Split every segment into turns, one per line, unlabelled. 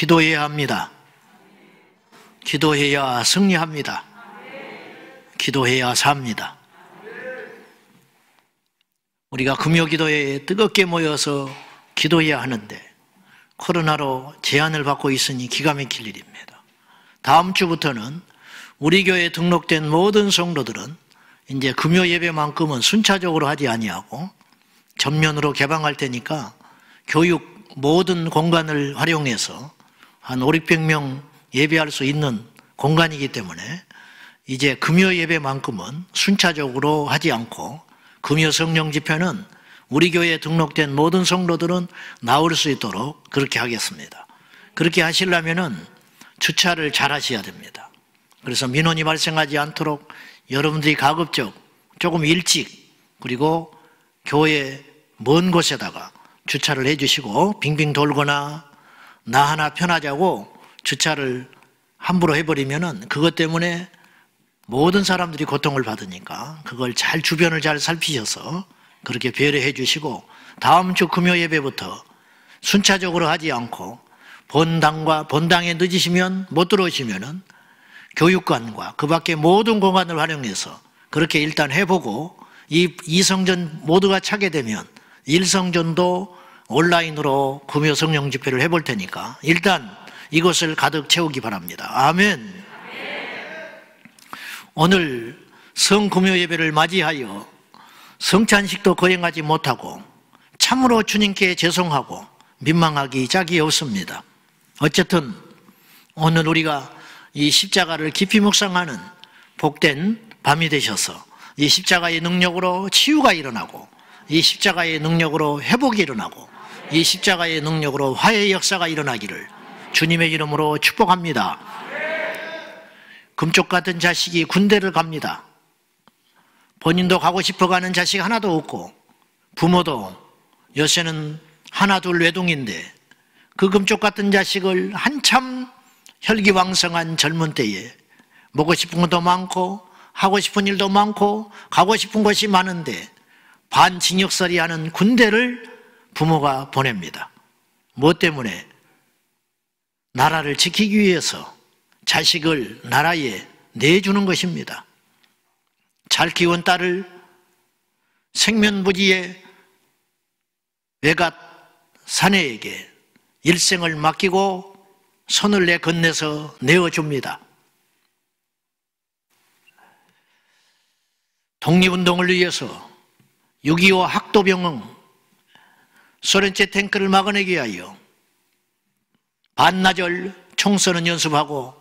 기도해야 합니다. 기도해야 승리합니다. 기도해야 삽니다. 우리가 금요기도에 뜨겁게 모여서 기도해야 하는데 코로나로 제한을 받고 있으니 기가 막힐 일입니다. 다음 주부터는 우리 교회에 등록된 모든 성도들은 이제 금요 예배만큼은 순차적으로 하지 아니하고 전면으로 개방할 테니까 교육 모든 공간을 활용해서 한 500~600명 예배할 수 있는 공간이기 때문에 이제 금요 예배만큼은 순차적으로 하지 않고 금요 성령 집회는 우리 교회에 등록된 모든 성도들은 나올 수 있도록 그렇게 하겠습니다. 그렇게 하시려면은 주차를 잘 하셔야 됩니다. 그래서 민원이 발생하지 않도록 여러분들이 가급적 조금 일찍 그리고 교회 먼 곳에다가 주차를 해주시고 빙빙 돌거나 나 하나 편하자고 주차를 함부로 해버리면은 그것 때문에 모든 사람들이 고통을 받으니까 그걸 잘 주변을 잘 살피셔서 그렇게 배려해 주시고 다음 주 금요 예배부터 순차적으로 하지 않고 본당에 늦으시면 못 들어오시면은 교육관과 그 밖에 모든 공간을 활용해서 그렇게 일단 해보고 이 성전 모두가 차게 되면 1성전도 온라인으로 금요 성령 집회를 해볼 테니까 일단 이것을 가득 채우기 바랍니다. 아멘. 오늘 성금요 예배를 맞이하여 성찬식도 거행하지 못하고 참으로 주님께 죄송하고 민망하기 짝이 없습니다. 어쨌든 오늘 우리가 이 십자가를 깊이 묵상하는 복된 밤이 되셔서 이 십자가의 능력으로 치유가 일어나고 이 십자가의 능력으로 회복이 일어나고 이 십자가의 능력으로 화해의 역사가 일어나기를 주님의 이름으로 축복합니다. 금쪽 같은 자식이 군대를 갑니다. 본인도 가고 싶어 가는 자식 하나도 없고 부모도 요새는 하나 둘 외동인데 그 금쪽 같은 자식을 한참 혈기왕성한 젊은 때에 먹고 싶은 것도 많고 하고 싶은 일도 많고 가고 싶은 곳이 많은데 반징역살이 하는 군대를 부모가 보냅니다. 무엇 때문에? 나라를 지키기 위해서 자식을 나라에 내주는 것입니다. 잘 키운 딸을 생면부지의 외갓 사내에게 일생을 맡기고 손을 내 건네서 내어줍니다. 독립운동을 위해서 6.25 학도병은 소련제 탱크를 막아내기 위하여 반나절 총 쏘는 연습하고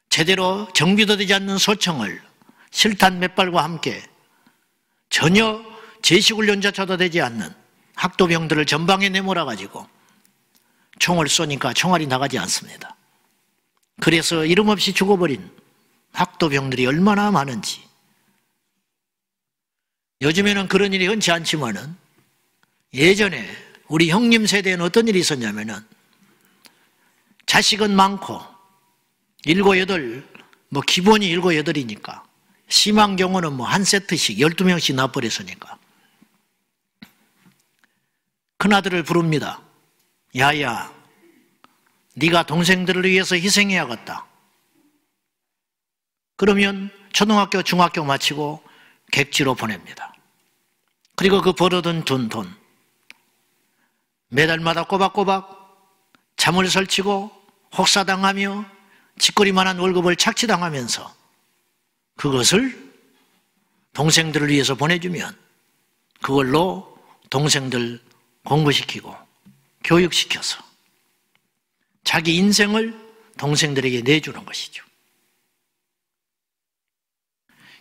제대로 정비도 되지 않는 소총을 실탄 몇 발과 함께 전혀 제식훈련조차도 되지 않는 학도병들을 전방에 내몰아가지고 총을 쏘니까 총알이 나가지 않습니다. 그래서 이름 없이 죽어버린 학도병들이 얼마나 많은지. 요즘에는 그런 일이 흔치 않지만은 예전에 우리 형님 세대에는 어떤 일이 있었냐면은 자식은 많고 7, 8, 기본이 7, 8이니까 심한 경우는 한 세트씩 12명씩 낳아버렸으니까 큰아들을 부릅니다. 야야, 네가 동생들을 위해서 희생해야겠다. 그러면 초등학교, 중학교 마치고 객지로 보냅니다. 그리고 그 벌어둔 돈 매달마다 꼬박꼬박 잠을 설치고 혹사당하며 쥐꼬리만한 월급을 착취당하면서 그것을 동생들을 위해서 보내주면 그걸로 동생들 공부시키고 교육시켜서 자기 인생을 동생들에게 내주는 것이죠.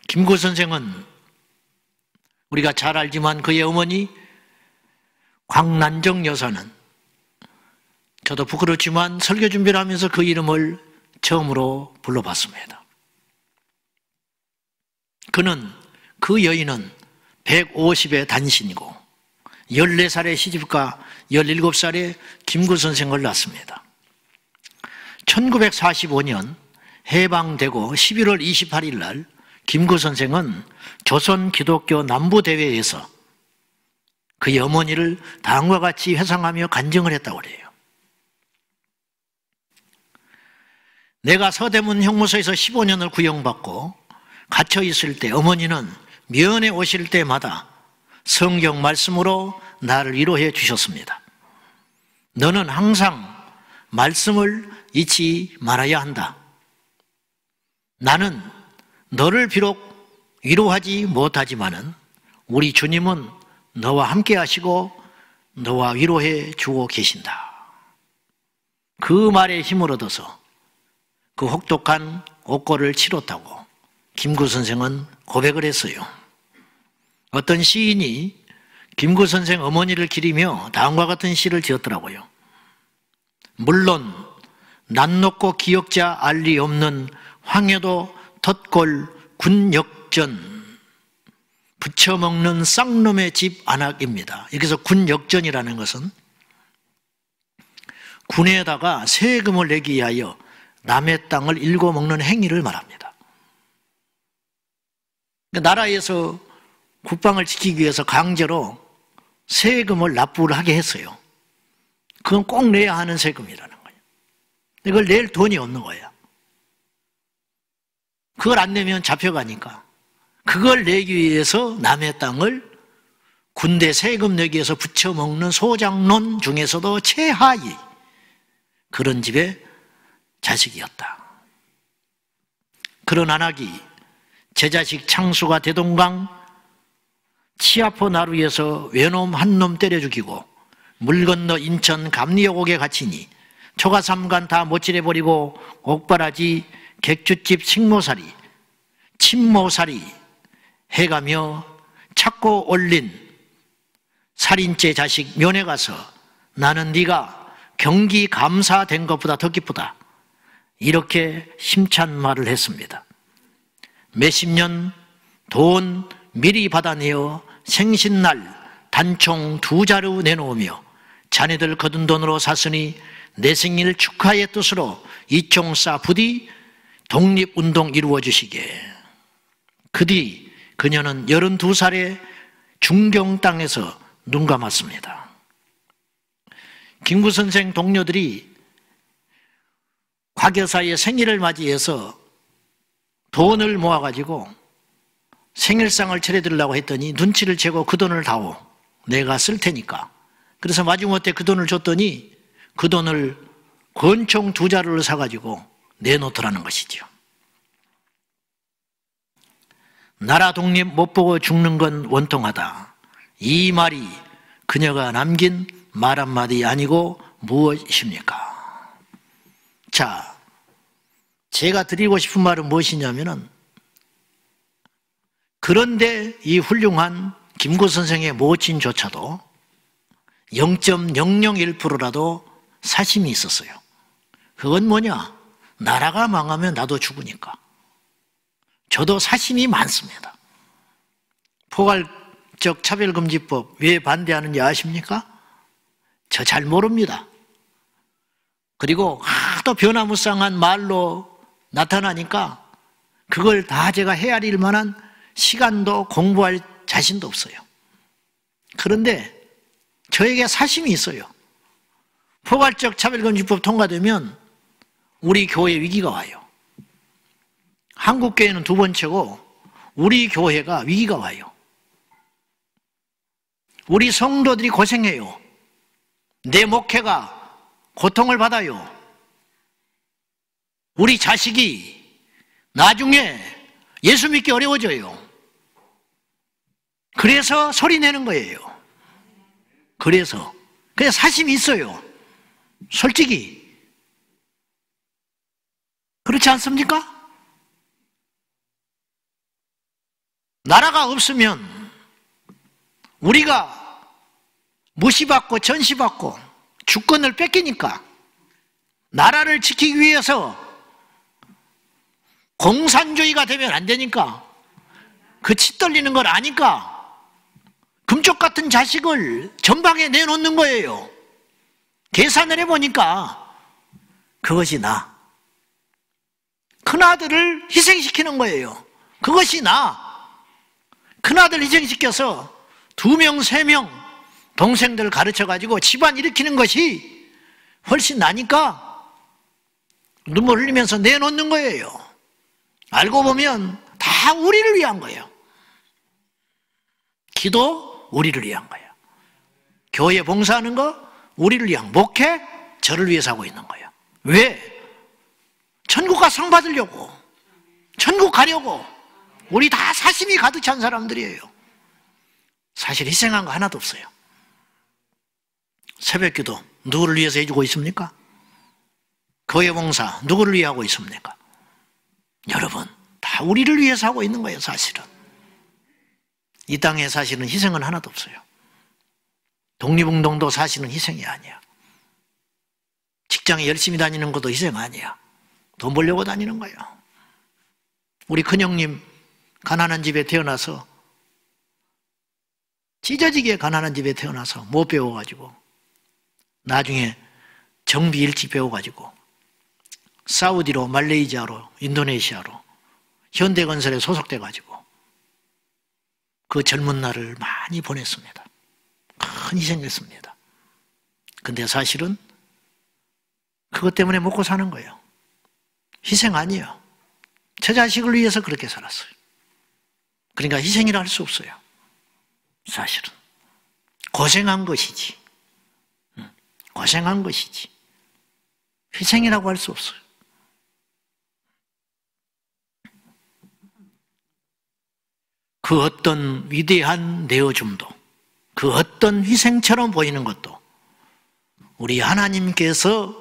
김구 선생은 우리가 잘 알지만 그의 어머니 광난정 여사는 저도 부끄럽지만 설교 준비를 하면서 그 이름을 처음으로 불러봤습니다. 그 여인은 150의 단신이고 14살의 시집가 17살의 김구 선생을 낳습니다. 1945년 해방되고 11월 28일 날 김구 선생은 조선 기독교 남부대회에서 그의 어머니를 다음과 같이 회상하며 간증을 했다고 그래요. 내가 서대문 형무소에서 15년을 구형받고 갇혀 있을 때 어머니는 면회 오실 때마다 성경 말씀으로 나를 위로해 주셨습니다. 너는 항상 말씀을 잊지 말아야 한다. 나는 너를 비록 위로하지 못하지만은 우리 주님은 너와 함께 하시고 너와 위로해 주고 계신다. 그 말에 힘을 얻어서 그 혹독한 옥고를 치렀다고 김구 선생은 고백을 했어요. 어떤 시인이 김구 선생 어머니를 기리며 다음과 같은 시를 지었더라고요. 물론 난 놓고 기억자 알리 없는 황해도 덧골 군역전 부쳐먹는 쌍놈의 집 안악입니다. 여기서 군역전이라는 것은 군에다가 세금을 내기 위하여 남의 땅을 일궈먹는 행위를 말합니다. 나라에서 국방을 지키기 위해서 강제로 세금을 납부를 하게 했어요. 그건 꼭 내야 하는 세금이라는 거예요. 이걸 낼 돈이 없는 거예요. 그걸 안 내면 잡혀가니까 그걸 내기 위해서 남의 땅을 군대 세금 내기 위해서 부쳐먹는 소장론 중에서도 최하위 그런 집의 자식이었다. 그런 안악이 제 자식 창수가 대동강 치아포 나루에서 외놈 한 놈 때려 죽이고 물 건너 인천 감리옥에 갇히니 초가삼간 다 못질해버리고 옥바라지 객주집 식모살이 침모살이 해가며 찾고 올린 살인죄 자식 면회 가서 나는 네가 경기 감사된 것보다 더 기쁘다. 이렇게 힘찬 말을 했습니다. 몇십 년 돈 미리 받아내어 생신날 단총 2자루 내놓으며 자네들 거둔 돈으로 샀으니 내 생일 축하의 뜻으로 이 총 쏴 부디 독립운동 이루어 주시게. 그 뒤 그녀는 82살의 중경 땅에서 눈 감았습니다. 김구 선생 동료들이 곽여사의 생일을 맞이해서 돈을 모아가지고 생일상을 차려드리려고 했더니 눈치를 채고 그 돈을 다오. 내가 쓸 테니까. 그래서 마지못해 그 돈을 줬더니 그 돈을 권총 2자루를 사가지고 내놓더라는 것이죠. 나라 독립 못 보고 죽는 건 원통하다. 이 말이 그녀가 남긴 말 한마디 아니고 무엇입니까? 자, 제가 드리고 싶은 말은 무엇이냐면은 그런데 이 훌륭한 김구 선생의 모친조차도 0.001%라도 사심이 있었어요. 그건 뭐냐? 나라가 망하면 나도 죽으니까. 저도 사심이 많습니다. 포괄적 차별금지법 왜 반대하는지 아십니까? 저 잘 모릅니다. 그리고 하도 변화무쌍한 말로 나타나니까 그걸 다 제가 헤아릴 만한 시간도 공부할 자신도 없어요. 그런데 저에게 사심이 있어요. 포괄적 차별금지법 통과되면 우리 교회 위기가 와요. 한국교회는 두 번째고 우리 교회가 위기가 와요. 우리 성도들이 고생해요. 내 목회가 고통을 받아요. 우리 자식이 나중에 예수 믿기 어려워져요. 그래서 소리 내는 거예요. 그래서 사심이 있어요. 솔직히 그렇지 않습니까? 나라가 없으면 우리가 무시받고 전시받고 주권을 뺏기니까 나라를 지키기 위해서 공산주의가 되면 안 되니까 그 치 떨리는 걸 아니까 금쪽 같은 자식을 전방에 내놓는 거예요. 계산을 해보니까 그것이 나. 큰아들을 희생시키는 거예요. 그것이 나. 큰아들 희생시켜서 2명, 3명 동생들 가르쳐가지고 집안 일으키는 것이 훨씬 나니까 눈물 흘리면서 내놓는 거예요. 알고 보면 다 우리를 위한 거예요. 기도 우리를 위한 거예요. 교회 봉사하는 거 우리를 위한, 목회 저를 위해서 하고 있는 거예요. 왜? 천국 가 상 받으려고, 천국 가려고. 우리 다 사심이 가득 찬 사람들이에요. 사실 희생한 거 하나도 없어요. 새벽기도 누구를 위해서 해주고 있습니까? 교회 봉사 누구를 위해 하고 있습니까? 여러분, 다 우리를 위해서 하고 있는 거예요. 사실은 이 땅에 사실은 희생은 하나도 없어요. 독립운동도 사실은 희생이 아니야. 직장에 열심히 다니는 것도 희생 아니야. 돈 벌려고 다니는 거예요. 우리 큰형님 가난한 집에 태어나서, 찢어지게 가난한 집에 태어나서 못 배워가지고 나중에 정비 일찍 배워가지고 사우디로, 말레이시아로, 인도네시아로 현대건설에 소속돼가지고 그 젊은 날을 많이 보냈습니다. 큰 희생했습니다. 근데 사실은 그것 때문에 먹고 사는 거예요. 희생 아니에요. 제 자식을 위해서 그렇게 살았어요. 그러니까 희생이라 할 수 없어요. 사실은 고생한 것이지, 고생한 것이지 희생이라고 할 수 없어요. 그 어떤 위대한 내어줌도, 그 어떤 희생처럼 보이는 것도 우리 하나님께서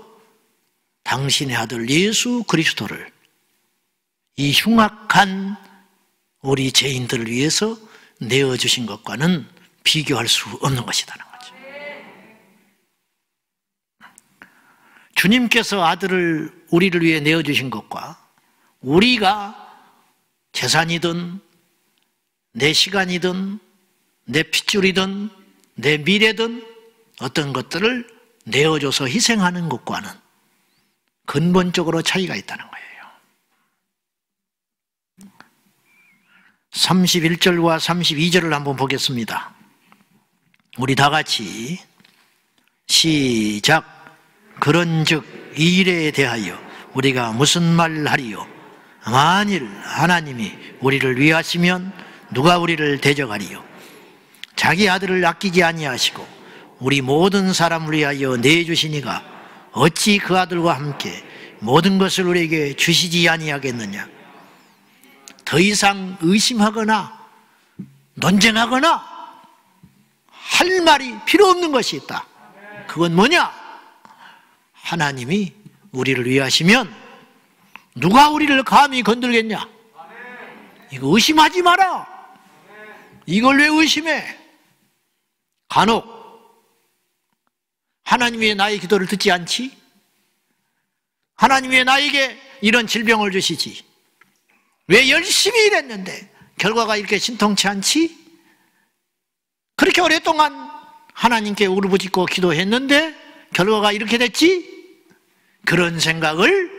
당신의 아들 예수 그리스도를 이 흉악한 우리 죄인들을 위해서 내어주신 것과는 비교할 수 없는 것이라는 거죠. 주님께서 아들을 우리를 위해 내어주신 것과 우리가 재산이든 내 시간이든 내 핏줄이든 내 미래든 어떤 것들을 내어줘서 희생하는 것과는 근본적으로 차이가 있다는 거예요. 31절과 32절을 한번 보겠습니다. 우리 다 같이 시작. 그런즉 이 일에 대하여 우리가 무슨 말을 하리요? 만일 하나님이 우리를 위하시면 누가 우리를 대적하리요? 자기 아들을 아끼지 아니하시고 우리 모든 사람을 위하여 내주시니가 어찌 그 아들과 함께 모든 것을 우리에게 주시지 아니하겠느냐? 더 이상 의심하거나 논쟁하거나 할 말이 필요 없는 것이 있다. 그건 뭐냐? 하나님이 우리를 위하시면 누가 우리를 감히 건들겠냐? 이거 의심하지 마라. 이걸 왜 의심해? 간혹 하나님이 왜 나의 기도를 듣지 않지? 하나님이 왜 나에게 이런 질병을 주시지? 왜 열심히 일했는데 결과가 이렇게 신통치 않지? 그렇게 오랫동안 하나님께 울부짖고 기도했는데 결과가 이렇게 됐지? 그런 생각을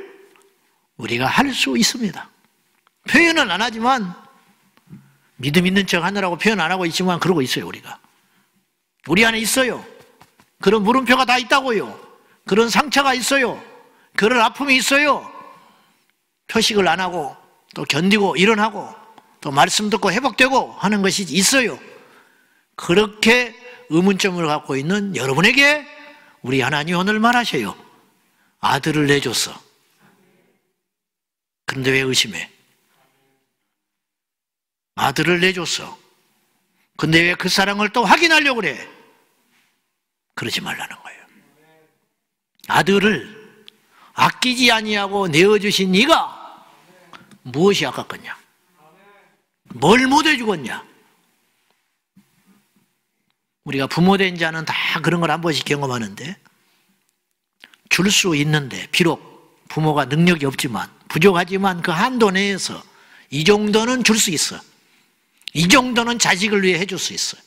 우리가 할 수 있습니다. 표현은 안 하지만, 믿음 있는 척 하느라고 표현 안 하고 있지만 그러고 있어요. 우리 안에 있어요. 그런 물음표가 다 있다고요. 그런 상처가 있어요. 그런 아픔이 있어요. 표식을 안 하고 또 견디고 일어나고 또 말씀 듣고 회복되고 하는 것이 있어요. 그렇게 의문점을 갖고 있는 여러분에게 우리 하나님 오늘 말하셔요. 아들을 내줬어. 그런데 왜 의심해? 아들을 내줬어. 근데 왜 그 사랑을 또 확인하려고 그래? 그러지 말라는 거예요. 아들을 아끼지 아니하고 내어주신 네가 무엇이 아깝겠냐? 뭘 못해 주겠냐? 우리가 부모된 자는 다 그런 걸 한 번씩 경험하는데, 줄 수 있는데, 비록 부모가 능력이 없지만 부족하지만 그 한도 내에서 이 정도는 줄 수 있어. 이 정도는 자식을 위해 해줄 수 있어요.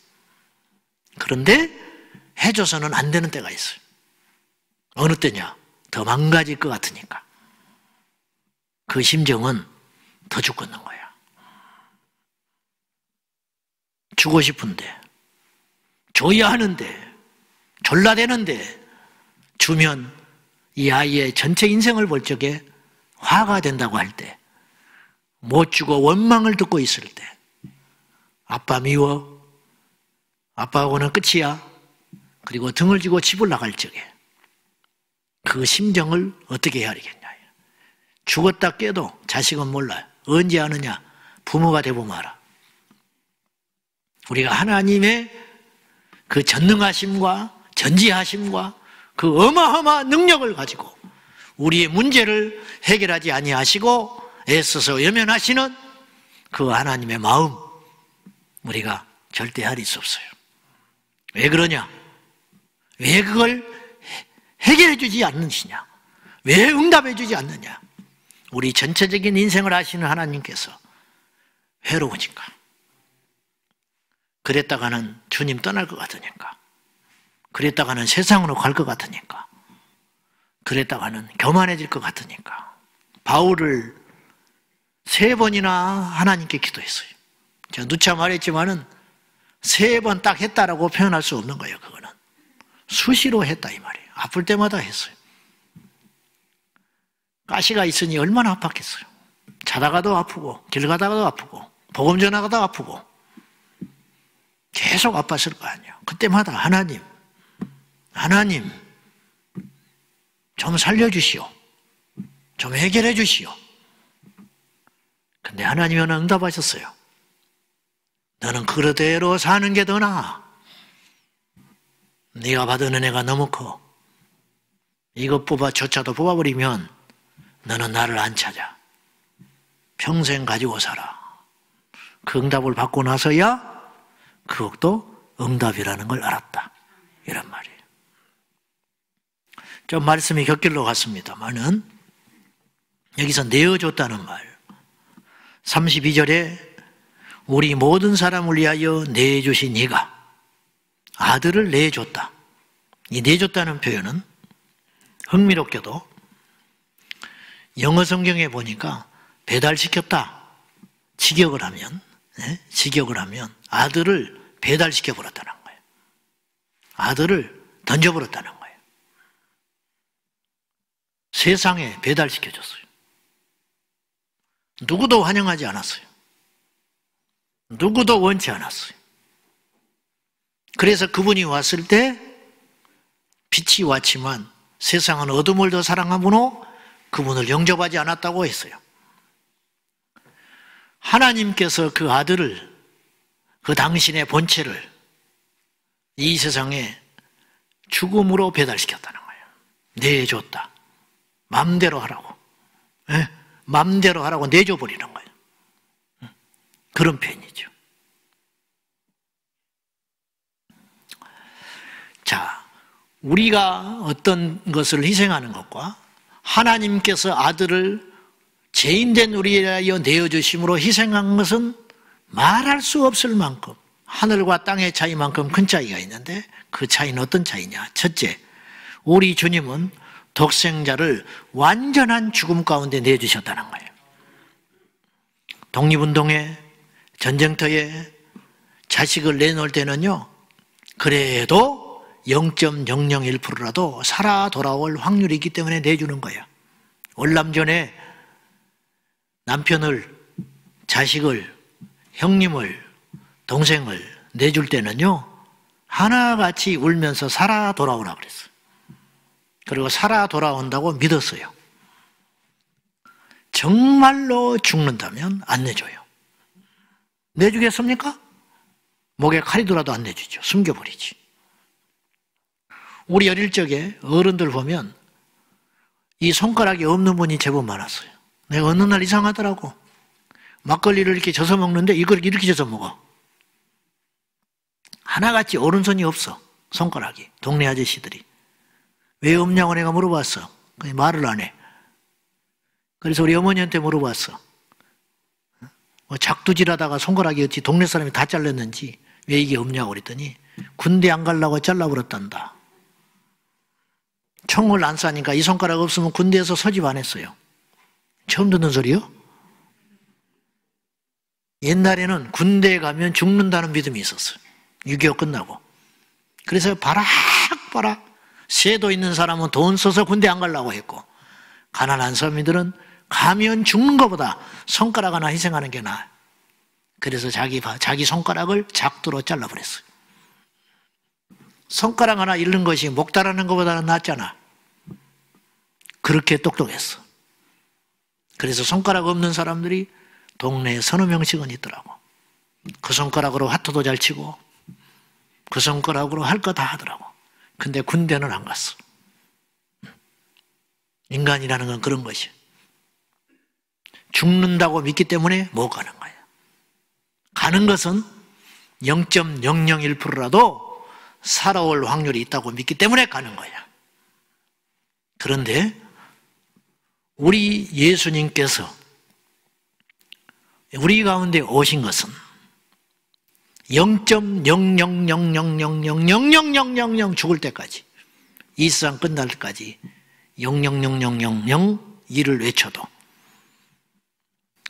그런데 해줘서는 안 되는 때가 있어요. 어느 때냐? 더 망가질 것 같으니까. 그 심정은 더 죽겠는 거야. 주고 싶은데, 줘야 하는데, 졸라 되는데, 주면 이 아이의 전체 인생을 볼 적에 화가 된다고 할 때, 못 주고 원망을 듣고 있을 때, 아빠 미워, 아빠하고는 끝이야, 그리고 등을 쥐고 집을 나갈 적에 그 심정을 어떻게 헤아리겠냐. 죽었다 깨도 자식은 몰라요. 언제 아느냐? 부모가 되보면 알아. 우리가 하나님의 그 전능하심과 전지하심과 그 어마어마한 능력을 가지고 우리의 문제를 해결하지 아니하시고 애써서 외면하시는 그 하나님의 마음, 우리가 절대 헤아릴 수 없어요. 왜 그러냐? 왜 그걸 해결해 주지 않느냐? 왜 응답해 주지 않느냐? 우리 전체적인 인생을 아시는 하나님께서 외로우니까. 그랬다가는 주님 떠날 것 같으니까. 그랬다가는 세상으로 갈 것 같으니까. 그랬다가는 교만해질 것 같으니까. 바울을 3번이나 하나님께 기도했어요. 제가 누차 말했지만은 3번 딱 했다라고 표현할 수 없는 거예요. 그거는 수시로 했다 이 말이에요. 아플 때마다 했어요. 가시가 있으니 얼마나 아팠겠어요. 자다가도 아프고 길 가다가도 아프고 복음 전하다가도 아프고 계속 아팠을 거 아니에요. 그때마다 하나님 좀 살려주시오. 좀 해결해 주시오. 근데 하나님은 응답하셨어요. 너는 그대로 사는 게 더 나아. 네가 받은 은혜가 너무 커. 이것 조차도 뽑아버리면 너는 나를 안 찾아. 평생 가지고 살아. 그 응답을 받고 나서야 그것도 응답이라는 걸 알았다. 이란 말이에요. 좀 말씀이 곁길로 갔습니다만은 여기서 내어줬다는 말. 32절에 우리 모든 사람을 위하여 내주신 이가 아들을 내줬다. 이 내줬다는 표현은 흥미롭게도 영어 성경에 보니까 배달시켰다. 직역을 하면 아들을 배달시켜버렸다는 거예요. 아들을 던져버렸다는 거예요. 세상에 배달시켜줬어요. 누구도 환영하지 않았어요. 누구도 원치 않았어요. 그래서 그분이 왔을 때 빛이 왔지만 세상은 어둠을 더 사랑하므로 그분을 영접하지 않았다고 했어요. 하나님께서 그 아들을, 그 당신의 본체를 이 세상에 죽음으로 배달시켰다는 거예요. 내줬다. 맘대로 하라고. 맘대로 하라고 내줘버리는 거예요. 그런 표현이죠. 자, 우리가 어떤 것을 희생하는 것과 하나님께서 아들을 죄인된 우리에 대하여 내어주심으로 희생한 것은 말할 수 없을 만큼 하늘과 땅의 차이만큼 큰 차이가 있는데 그 차이는 어떤 차이냐? 첫째, 우리 주님은 독생자를 완전한 죽음 가운데 내주셨다는 거예요. 독립운동에 전쟁터에 자식을 내놓을 때는요, 그래도 0.001%라도 살아 돌아올 확률이 있기 때문에 내주는 거예요. 월남전에 남편을, 자식을, 형님을, 동생을 내줄 때는요, 하나같이 울면서 살아 돌아오라고 그랬어요. 그리고 살아 돌아온다고 믿었어요. 정말로 죽는다면 안 내줘요. 내주겠습니까? 목에 칼이 들어도 안 내주죠. 숨겨버리지. 우리 어릴 적에 어른들 보면 이 손가락이 없는 분이 제법 많았어요. 내가 어느 날 이상하더라고. 막걸리를 이렇게 져서 먹는데 이걸 이렇게 져서 먹어. 하나같이 오른손이 없어. 손가락이. 동네 아저씨들이. 왜 없냐고 내가 물어봤어. 말을 안 해. 그래서 우리 어머니한테 물어봤어. 작두질하다가 손가락이 어찌 동네 사람이 다 잘랐는지 왜 이게 없냐고 그랬더니 군대 안 가려고 잘라버렸단다. 총을 안 쏴니까 이 손가락 없으면 군대에서 소집 안 했어요. 처음 듣는 소리요? 옛날에는 군대에 가면 죽는다는 믿음이 있었어요. 6.25 끝나고. 그래서 바락바락 쇠도 있는 사람은 돈 써서 군대 안 가려고 했고, 가난한 서민들은 가면 죽는 것보다 손가락 하나 희생하는 게 나아요. 그래서 자기 손가락을 작두로 잘라버렸어요. 손가락 하나 잃는 것이 목달하는 것보다는 낫잖아. 그렇게 똑똑했어. 그래서 손가락 없는 사람들이 동네에 서너 명씩은 있더라고. 그 손가락으로 화투도 잘 치고 그 손가락으로 할 거 다 하더라고. 근데 군대는 안 갔어. 인간이라는 건 그런 것이야. 죽는다고 믿기 때문에 못 가는 거야. 가는 것은 0.001%라도 살아올 확률이 있다고 믿기 때문에 가는 거야. 그런데 우리 예수님께서 우리 가운데 오신 것은 0.00000000000 죽을 때까지, 이 세상 끝날 때까지 0000001을 외쳐도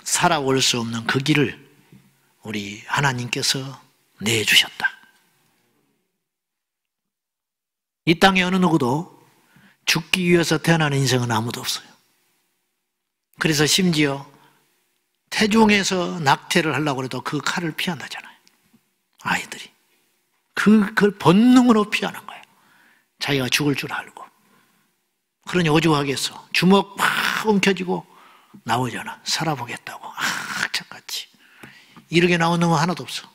살아올 수 없는 그 길을 우리 하나님께서 내주셨다. 이 땅에 어느 누구도 죽기 위해서 태어나는 인생은 아무도 없어요. 그래서 심지어 태중에서 낙태를 하려고 해도 그 칼을 피한다잖아요. 아이들이. 그걸 본능으로 피하는 거예요. 자기가 죽을 줄 알고. 그러니 오죽하겠어. 주먹 팍 움켜쥐고 나오잖아. 살아보겠다고. 착같이. 이렇게 나온 놈은 하나도 없어.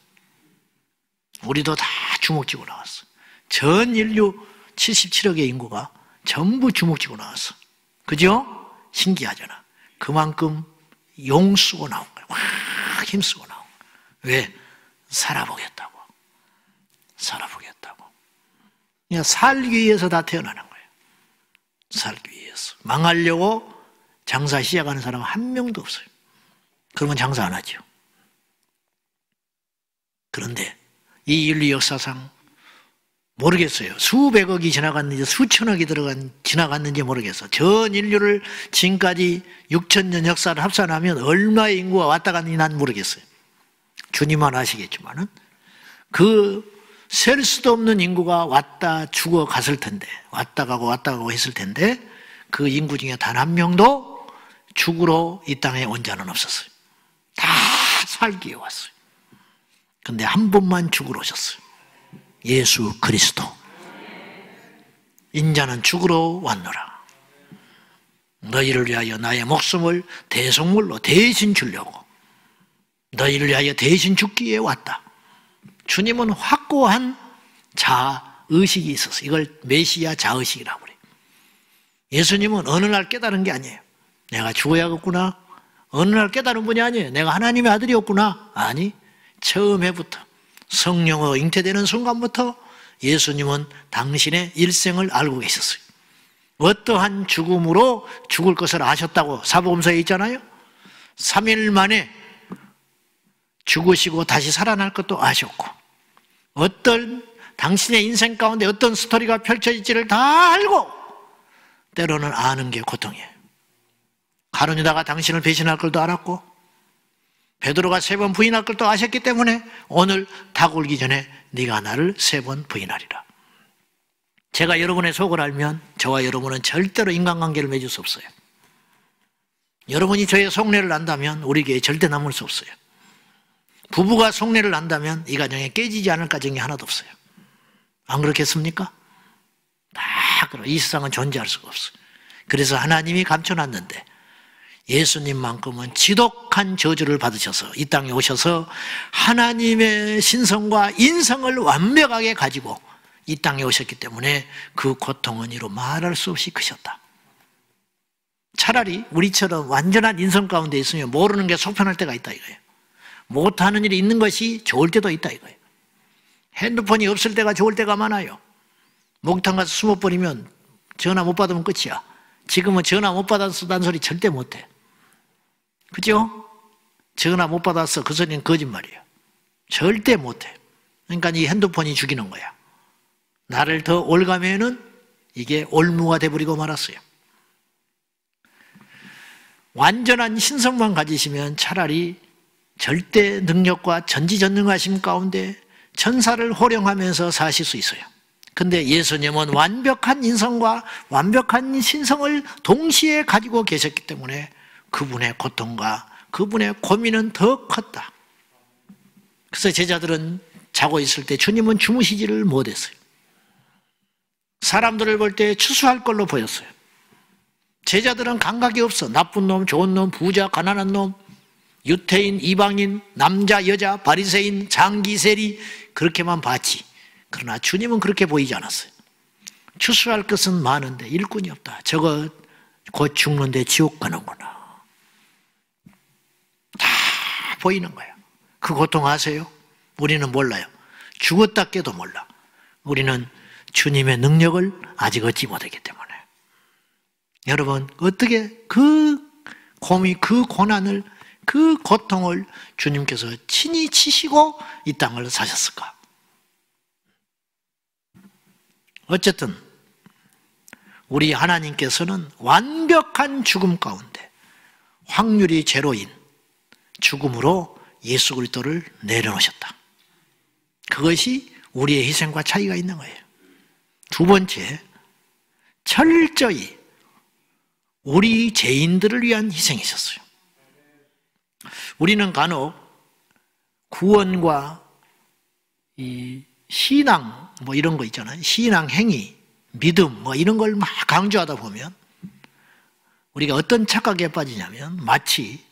우리도 다 주먹 쥐고 나왔어. 전 인류 77억의 인구가 전부 주먹 쥐고 나왔어. 그죠? 신기하잖아. 그만큼 용 쓰고 나온 거야. 확 힘쓰고 나온 거야. 왜? 살아보겠다고. 살아보겠다고. 그냥 살기 위해서 다 태어나는 거예요. 살기 위해서. 망하려고 장사 시작하는 사람 한 명도 없어요. 그러면 장사 안 하죠. 그런데 이 인류 역사상 모르겠어요. 수백억이 지나갔는지 수천억이 지나갔는지 모르겠어. 전 인류를 지금까지 6천년 역사를 합산하면 얼마의 인구가 왔다 갔는지 난 모르겠어요. 주님만 아시겠지만은 그 셀 수도 없는 인구가 왔다 죽어 갔을 텐데, 왔다 가고 했을 텐데 그 인구 중에 단 한 명도 죽으러 이 땅에 온 자는 없었어요. 다 살기에 왔어요. 근데 한 분만 죽으러 오셨어요. 예수 그리스도. 인자는 죽으러 왔노라. 너희를 위하여 나의 목숨을 대속물로 대신 주려고 너희를 위하여 대신 죽기에 왔다. 주님은 확고한 자의식이 있었어요. 이걸 메시아 자의식이라고 그래요. 예수님은 어느 날 깨달은 게 아니에요. 내가 죽어야겠구나. 어느 날 깨달은 분이 아니에요. 내가 하나님의 아들이었구나. 아니, 처음에부터 성령으로 잉태되는 순간부터 예수님은 당신의 일생을 알고 계셨어요. 어떠한 죽음으로 죽을 것을 아셨다고 사복음서에 있잖아요. 3일 만에 죽으시고 다시 살아날 것도 아셨고, 어떤 당신의 인생 가운데 어떤 스토리가 펼쳐질지를 다 알고, 때로는 아는 게 고통이에요. 가룟 유다가 당신을 배신할 걸도 알았고, 베드로가 3번 부인할 것도 아셨기 때문에 오늘 닭 울기 전에 네가 나를 3번 부인하리라. 제가 여러분의 속을 알면 저와 여러분은 절대로 인간관계를 맺을 수 없어요. 여러분이 저의 속내를 안다면 우리 교회에 절대 남을 수 없어요. 부부가 속내를 안다면 이 가정에 깨지지 않을 가정이 하나도 없어요. 안 그렇겠습니까? 다 그래요. 이 세상은 존재할 수가 없어요. 그래서 하나님이 감춰놨는데 예수님만큼은 지독한 저주를 받으셔서 이 땅에 오셔서 하나님의 신성과 인성을 완벽하게 가지고 이 땅에 오셨기 때문에 그 고통은 이루 말할 수 없이 크셨다. 차라리 우리처럼 완전한 인성 가운데 있으면 모르는 게 속편할 때가 있다 이거예요. 못하는 일이 있는 것이 좋을 때도 있다 이거예요. 핸드폰이 없을 때가 좋을 때가 많아요. 목욕탕 가서 숨어버리면 전화 못 받으면 끝이야. 지금은 전화 못 받았다는 소리 절대 못해. 그죠? 전화 못 받았어. 그 소리는 거짓말이에요. 절대 못해. 그러니까 이 핸드폰이 죽이는 거야. 나를 더 올가매는 이게 올무가 돼버리고 말았어요. 완전한 신성만 가지시면 차라리 절대 능력과 전지전능하심 가운데 천사를 호령하면서 사실 수 있어요. 근데 예수님은 완벽한 인성과 완벽한 신성을 동시에 가지고 계셨기 때문에 그분의 고통과 그분의 고민은 더 컸다. 그래서 제자들은 자고 있을 때 주님은 주무시지를 못했어요. 사람들을 볼 때 추수할 걸로 보였어요. 제자들은 감각이 없어. 나쁜 놈, 좋은 놈, 부자, 가난한 놈, 유태인, 이방인, 남자, 여자, 바리새인, 장기, 세리 그렇게만 봤지. 그러나 주님은 그렇게 보이지 않았어요. 추수할 것은 많은데 일꾼이 없다. 저거 곧 죽는데 지옥 가는구나. 다 보이는 거야. 그 고통 아세요? 우리는 몰라요. 죽었다 깨도 몰라. 우리는 주님의 능력을 아직 얻지 못했기 때문에. 여러분, 어떻게 그 고민, 그 고난을, 그 고통을 주님께서 친히 치시고 이 땅을 사셨을까? 어쨌든 우리 하나님께서는 완벽한 죽음 가운데 확률이 제로인 죽음으로 예수 그리스도를 내려놓으셨다. 그것이 우리의 희생과 차이가 있는 거예요. 두 번째, 철저히 우리 죄인들을 위한 희생이셨어요. 우리는 간혹 구원과 이 신앙 뭐 이런 거 있잖아요. 신앙 행위, 믿음 뭐 이런 걸 막 강조하다 보면 우리가 어떤 착각에 빠지냐면 마치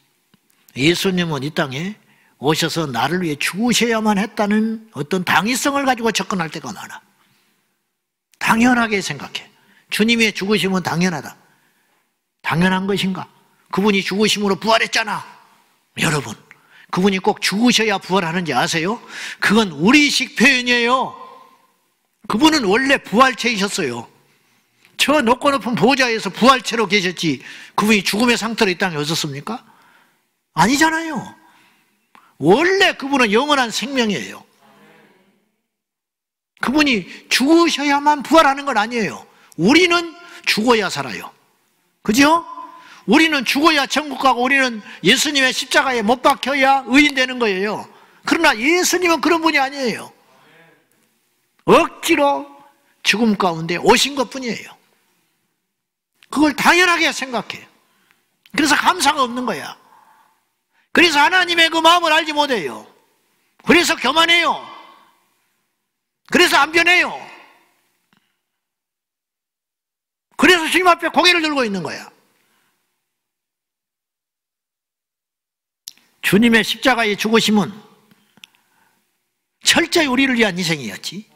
예수님은 이 땅에 오셔서 나를 위해 죽으셔야만 했다는 어떤 당위성을 가지고 접근할 때가 많아. 당연하게 생각해. 주님의 죽으심은 당연하다. 당연한 것인가? 그분이 죽으심으로 부활했잖아. 여러분, 그분이 꼭 죽으셔야 부활하는지 아세요? 그건 우리식 표현이에요. 그분은 원래 부활체이셨어요. 저 높고 높은 보좌에서 부활체로 계셨지 그분이 죽음의 상태로 이 땅에 오셨습니까? 아니잖아요. 원래 그분은 영원한 생명이에요. 그분이 죽으셔야만 부활하는 건 아니에요. 우리는 죽어야 살아요. 그죠? 우리는 죽어야 천국 가고 우리는 예수님의 십자가에 못 박혀야 의인 되는 거예요. 그러나 예수님은 그런 분이 아니에요. 억지로 죽음 가운데 오신 것뿐이에요. 그걸 당연하게 생각해요. 그래서 감사가 없는 거야. 그래서 하나님의 그 마음을 알지 못해요. 그래서 교만해요. 그래서 안 변해요. 그래서 주님 앞에 고개를 들고 있는 거야. 주님의 십자가의 죽으심은 철저히 우리를 위한 희생이었지.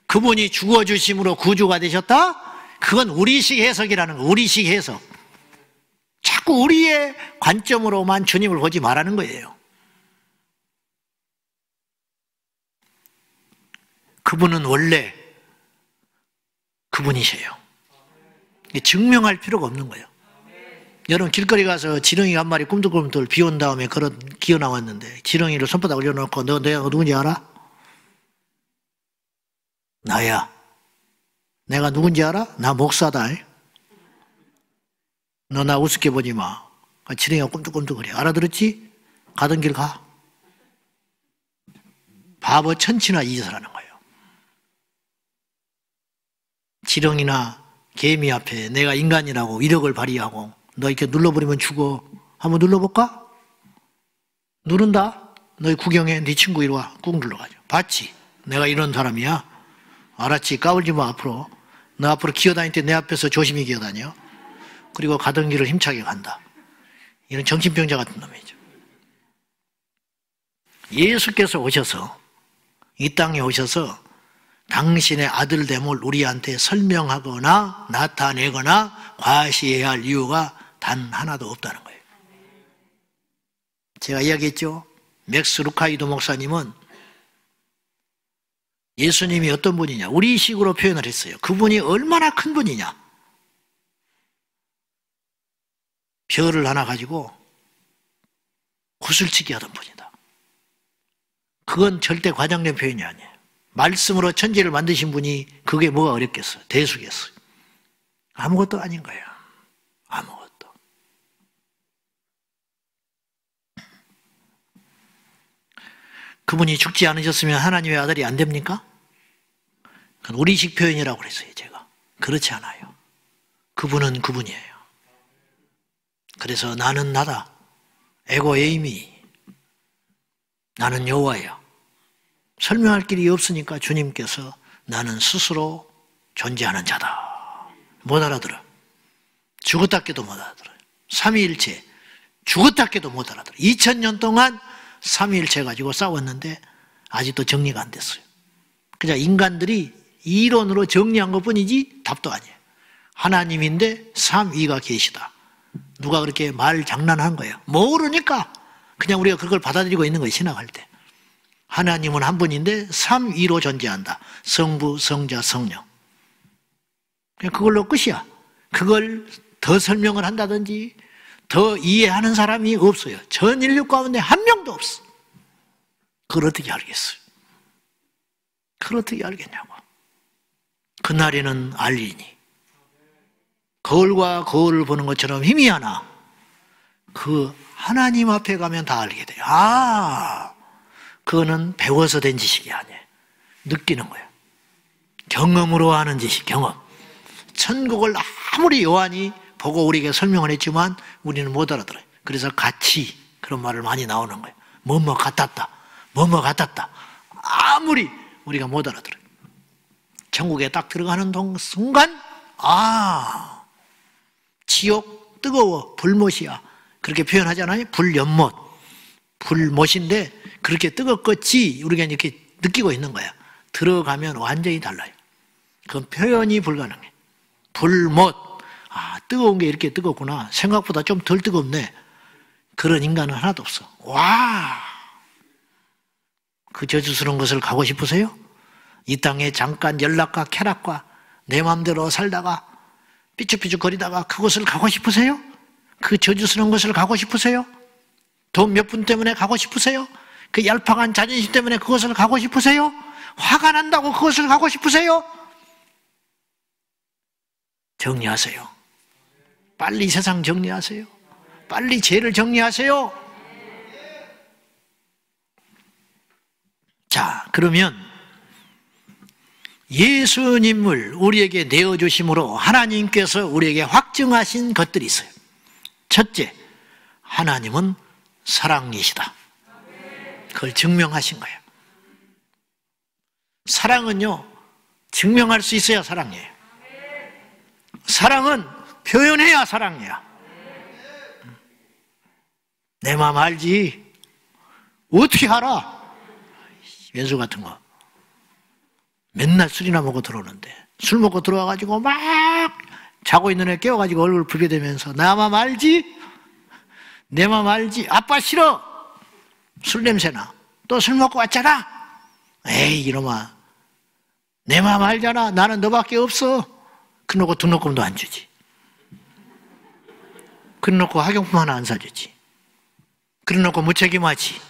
그분이 죽어주심으로 구주가 되셨다? 그건 우리식 해석이라는 거. 우리식 해석. 자꾸 우리의 관점으로만 주님을 보지 말라는 거예요. 그분은 원래 그분이세요. 증명할 필요가 없는 거예요. 여러분 길거리 가서 지렁이 한 마리 꿈틀꿈틀 비 온 다음에 기어 나왔는데 지렁이를 손바닥 올려놓고 너 내가 누군지 알아? 나야. 내가 누군지 알아? 나 목사다. 너 나 우습게 보지 마. 지렁이가 꿈틀꿈틀거려. 알아들었지? 가던 길 가. 바보 천치나 이 짓을 하는 거예요. 지렁이나 개미 앞에 내가 인간이라고 위력을 발휘하고 너 이렇게 눌러버리면 죽어. 한번 눌러볼까? 누른다? 너 구경해. 네 친구 이리 와. 꾹 눌러가지고. 봤지? 내가 이런 사람이야. 알았지? 까불지 마 앞으로. 너 앞으로 기어다닐 때 내 앞에서 조심히 기어다녀. 그리고 가던 길을 힘차게 간다. 이런 정신병자 같은 놈이죠. 예수께서 오셔서 이 땅에 오셔서 당신의 아들됨을 우리한테 설명하거나 나타내거나 과시해야 할 이유가 단 하나도 없다는 거예요. 제가 이야기했죠. 맥스 루카이도 목사님은 예수님이 어떤 분이냐 우리 식으로 표현을 했어요. 그분이 얼마나 큰 분이냐. 별을 하나 가지고 구슬치기 하던 분이다. 그건 절대 과장된 표현이 아니에요. 말씀으로 천지를 만드신 분이 그게 뭐가 어렵겠어요? 대수겠어요. 아무것도 아닌 거예요. 아무것도. 그분이 죽지 않으셨으면 하나님의 아들이 안 됩니까? 그건 우리식 표현이라고 그랬어요, 제가. 그렇지 않아요. 그분은 그분이에요. 그래서 나는 나다. 에고 에이미. 나는 여호와야. 설명할 길이 없으니까 주님께서 나는 스스로 존재하는 자다. 못 알아들어. 죽었다 깨도 못 알아들어요. 삼위일체. 죽었다 깨도 못 알아들어요. 2000년 동안 삼위일체 가지고 싸웠는데 아직도 정리가 안 됐어요. 그냥 인간들이 이론으로 정리한 것뿐이지 답도 아니에요. 하나님인데 삼위가 계시다. 누가 그렇게 말 장난한 거예요. 모르니까 그냥 우리가 그걸 받아들이고 있는 거예요. 신학할 때. 하나님은 한 분인데 삼위로 존재한다. 성부, 성자, 성령. 그냥 그걸로 끝이야. 그걸 더 설명을 한다든지 더 이해하는 사람이 없어요. 전 인류 가운데 한 명도 없어. 그걸 어떻게 알겠어요? 그걸 어떻게 알겠냐고. 그날에는 알리니. 거울과 거울을 보는 것처럼 희미하나 그 하나님 앞에 가면 다 알게 돼요. 아, 그거는 배워서 된 지식이 아니에요. 느끼는 거예요. 경험으로 하는 지식, 경험. 천국을 아무리 요한이 보고 우리에게 설명을 했지만 우리는 못 알아들어요. 그래서 같이 그런 말을 많이 나오는 거예요. 뭐뭐 같았다. 뭐뭐 같았다. 아무리 우리가 못 알아들어요. 천국에 딱 들어가는 순간 아, 지옥 뜨거워 불못이야. 그렇게 표현하잖아요. 불연못. 불못인데 그렇게 뜨겁겠지 우리가 이렇게 느끼고 있는 거야. 들어가면 완전히 달라요. 그건 표현이 불가능해. 불못. 아, 뜨거운 게 이렇게 뜨겁구나. 생각보다 좀 덜 뜨겁네. 그런 인간은 하나도 없어. 와, 그 저주스러운 것을 가고 싶으세요? 이 땅에 잠깐 연락과 쾌락과 내 마음대로 살다가 삐죽삐죽 거리다가 그곳을 가고 싶으세요? 그 저주스러운 것을 가고 싶으세요? 돈 몇 푼 때문에 가고 싶으세요? 그 얄팍한 자존심 때문에 그것을 가고 싶으세요? 화가 난다고 그것을 가고 싶으세요? 정리하세요. 빨리 세상 정리하세요. 빨리 죄를 정리하세요. 자, 그러면 예수님을 우리에게 내어주심으로 하나님께서 우리에게 확증하신 것들이 있어요. 첫째, 하나님은 사랑이시다. 그걸 증명하신 거예요. 사랑은요, 증명할 수 있어야 사랑이에요. 사랑은 표현해야 사랑이야. 내 마음 알지? 어떻게 알아? 왼수 같은 거. 맨날 술이나 먹고 들어오는데 술 먹고 들어와가지고 막 자고 있는 애 깨워가지고 얼굴 붉게 되면서 내 마음 알지? 내 마음 알지? 아빠 싫어. 술 냄새나. 또 술 먹고 왔잖아. 에이 이놈아, 내 마음 알잖아. 나는 너밖에 없어. 그러고 등록금도 안 주지. 그래놓고 학용품 하나 안 사주지. 그래놓고 무책임하지.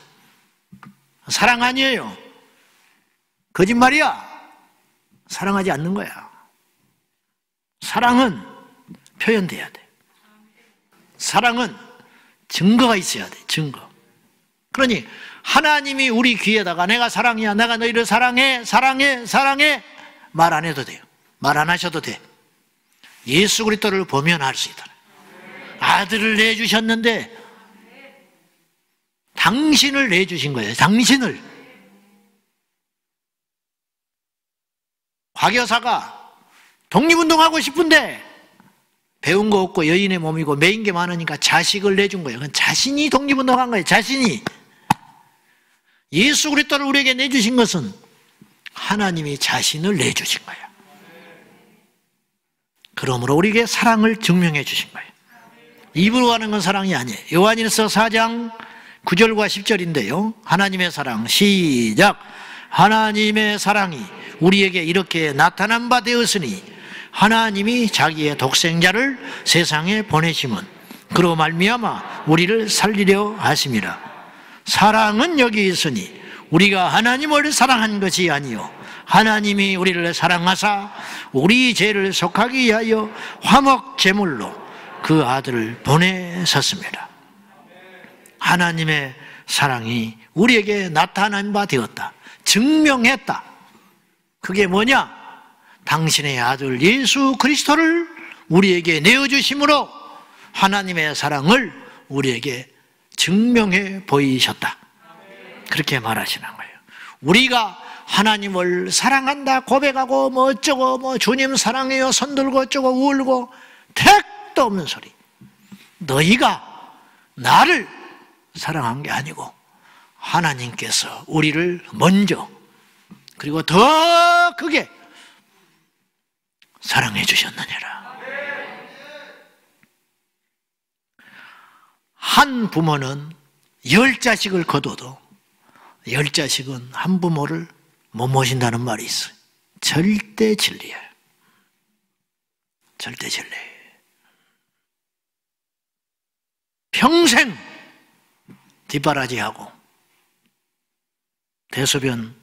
사랑 아니에요. 거짓말이야. 사랑하지 않는 거야. 사랑은 표현돼야 돼. 사랑은 증거가 있어야 돼. 증거. 그러니 하나님이 우리 귀에다가 내가 사랑이야, 내가 너희를 사랑해, 사랑해, 사랑해 말 안 해도 돼요. 말 안 하셔도 돼. 예수 그리스도를 보면 알 수 있다. 아들을 내주셨는데 당신을 내주신 거예요. 당신을. 화교사가 독립운동하고 싶은데 배운 거 없고 여인의 몸이고 매인 게 많으니까 자식을 내준 거예요. 그건 자신이 독립운동한 거예요. 자신이. 예수 그리스도를 우리에게 내주신 것은 하나님이 자신을 내주신 거예요. 그러므로 우리에게 사랑을 증명해 주신 거예요. 입으로 하는 건 사랑이 아니에요. 요한일서 4장 9절과 10절인데요. 하나님의 사랑, 시작. 하나님의 사랑이 우리에게 이렇게 나타난 바 되었으니 하나님이 자기의 독생자를 세상에 보내심은 그로 말미암아 우리를 살리려 하심이라. 사랑은 여기 있으니 우리가 하나님을 사랑한 것이 아니요 하나님이 우리를 사랑하사 우리 죄를 속하기 위하여 화목 제물로 그 아들을 보내셨습니다. 하나님의 사랑이 우리에게 나타난 바 되었다. 증명했다. 그게 뭐냐? 당신의 아들 예수 그리스도를 우리에게 내어주심으로 하나님의 사랑을 우리에게 증명해 보이셨다. 그렇게 말하시는 거예요. 우리가 하나님을 사랑한다 고백하고 뭐 어쩌고 뭐 주님 사랑해요 손들고 어쩌고 울고 택도 없는 소리. 너희가 나를 사랑한 게 아니고 하나님께서 우리를 먼저 그리고 더 크게 사랑해 주셨느니라. 한 부모는 10자식을 거둬도 10자식은 한 부모를 못 모신다는 말이 있어요. 절대 진리예요. 절대 진리예요. 평생 뒷바라지하고 대소변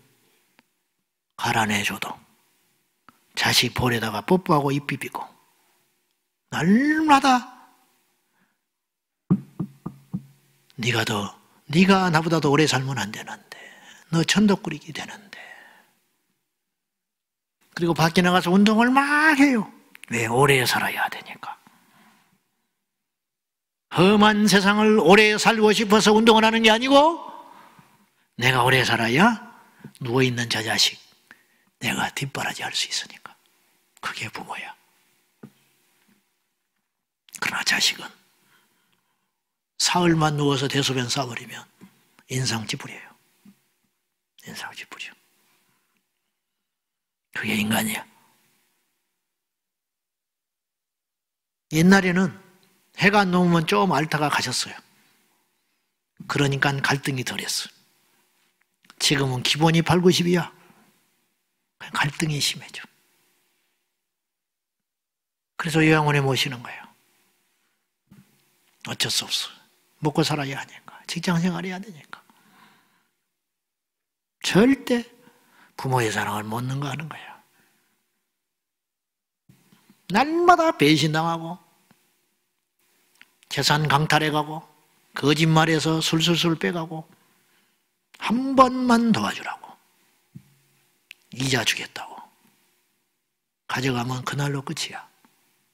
갈아내줘도 자식 볼에다가 뽀뽀하고 입 비비고 날마다 네가 나보다 더 오래 살면 안 되는데 너 천덕꾸리기 되는데 그리고 밖에 나가서 운동을 막 해요. 왜? 오래 살아야 되니까. 험한 세상을 오래 살고 싶어서 운동을 하는 게 아니고 내가 오래 살아야 누워있는 저 자식 내가 뒷바라지 할 수 있으니까. 그게 부모야. 그러나 자식은 사흘만 누워서 대소변 싸버리면 인상찌푸려요. 인상찌푸려. 그게 인간이야. 옛날에는 해가 넘으면 좀 앓다가 가셨어요. 그러니까 갈등이 덜했어요. 지금은 기본이 8, 90이야. 갈등이 심해져. 그래서 요양원에 모시는 거예요. 어쩔 수 없어. 먹고 살아야 하니까. 직장생활 해야 되니까. 절대 부모의 사랑을 못 능가하는 거예요. 날마다 배신당하고 재산 강탈해가고 거짓말해서 술술술 빼가고 한 번만 도와주라고 이자 주겠다고 가져가면 그날로 끝이야.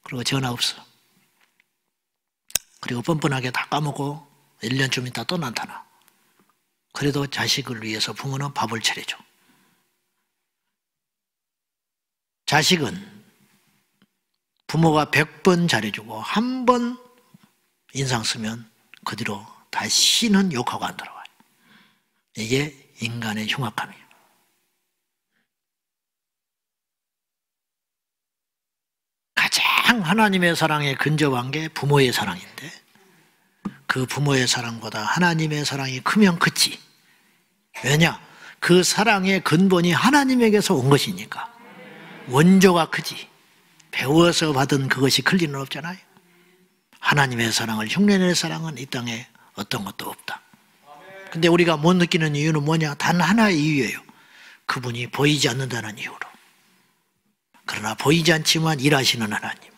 그리고 전화 없어. 그리고 뻔뻔하게 다 까먹고 1년쯤 있다 또 나타나. 그래도 자식을 위해서 부모는 밥을 차려줘. 자식은 부모가 100번 잘해주고 한 번 인상 쓰면 그 뒤로 다시는 욕하고 안 돌아와요. 이게 인간의 흉악함이에요. 가장 하나님의 사랑에 근접한 게 부모의 사랑인데 그 부모의 사랑보다 하나님의 사랑이 크면 크지. 왜냐? 그 사랑의 근본이 하나님에게서 온 것이니까. 원조가 크지. 배워서 받은 그것이 클 리는 없잖아요. 하나님의 사랑을 흉내낼 사랑은 이 땅에 어떤 것도 없다. 근데 우리가 못 느끼는 이유는 뭐냐? 단 하나의 이유예요. 그분이 보이지 않는다는 이유로. 그러나 보이지 않지만 일하시는 하나님.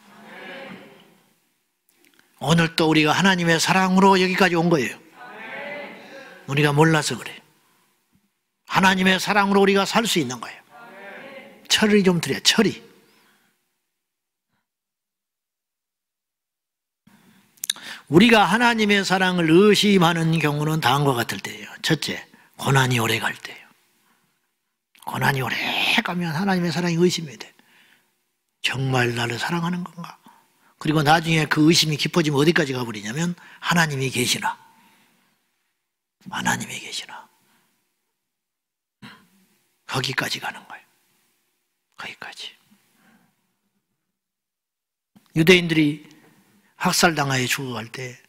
오늘 또 우리가 하나님의 사랑으로 여기까지 온 거예요. 우리가 몰라서 그래. 하나님의 사랑으로 우리가 살 수 있는 거예요. 철이 좀 드려, 철이. 우리가 하나님의 사랑을 의심하는 경우는 다음과 같을 때예요. 첫째, 고난이 오래 갈 때예요. 고난이 오래 가면 하나님의 사랑이 의심이 돼. 정말 나를 사랑하는 건가? 그리고 나중에 그 의심이 깊어지면 어디까지 가버리냐면 하나님이 계시나? 하나님이 계시나? 거기까지 가는 거예요. 거기까지. 유대인들이 학살당하여 죽어갈 때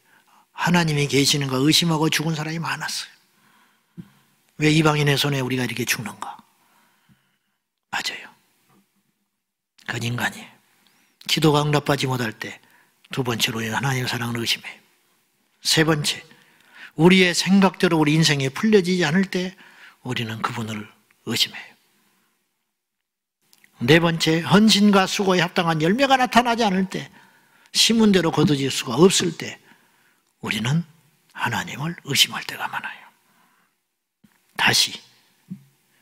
하나님이 계시는가 의심하고 죽은 사람이 많았어요. 왜 이방인의 손에 우리가 이렇게 죽는가? 맞아요. 그건 인간이에요. 기도가 응답받지 못할 때 두 번째로 하나님의 사랑을 의심해요. 세 번째, 우리의 생각대로 우리 인생에 풀려지지 않을 때 우리는 그분을 의심해요. 네 번째, 헌신과 수고에 합당한 열매가 나타나지 않을 때, 심은 대로 거두질 수가 없을 때 우리는 하나님을 의심할 때가 많아요. 다시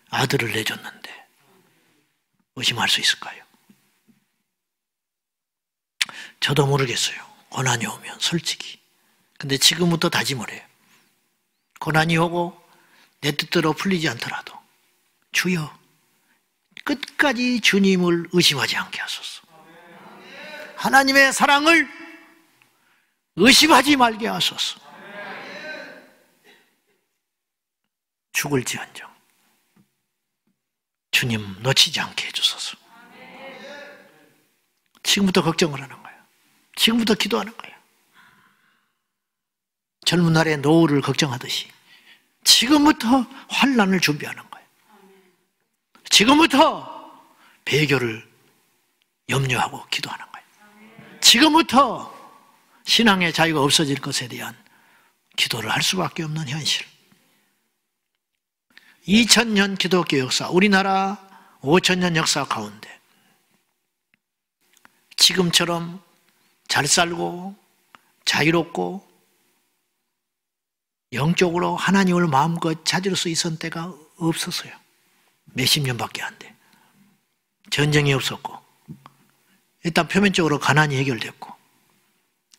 아들을 내줬는데 의심할 수 있을까요? 저도 모르겠어요. 고난이 오면 솔직히. 근데 지금부터 다짐을 해요. 고난이 오고 내 뜻대로 풀리지 않더라도 주여 끝까지 주님을 의심하지 않게 하소서. 하나님의 사랑을 의심하지 말게 하소서. 죽을지언정 주님 놓치지 않게 해주소서. 지금부터 걱정을 하는 거예요. 지금부터 기도하는 거예요. 젊은 날의 노후를 걱정하듯이 지금부터 환난을 준비하는 거예요. 지금부터 배교를 염려하고 기도하는 거예요. 지금부터 신앙의 자유가 없어질 것에 대한 기도를 할 수밖에 없는 현실. 2000년 기독교 역사, 우리나라 5000년 역사 가운데 지금처럼 잘 살고 자유롭고 영적으로 하나님을 마음껏 찾을 수 있었던 때가 없었어요. 몇십 년밖에 안 돼. 전쟁이 없었고 일단 표면적으로 가난이 해결됐고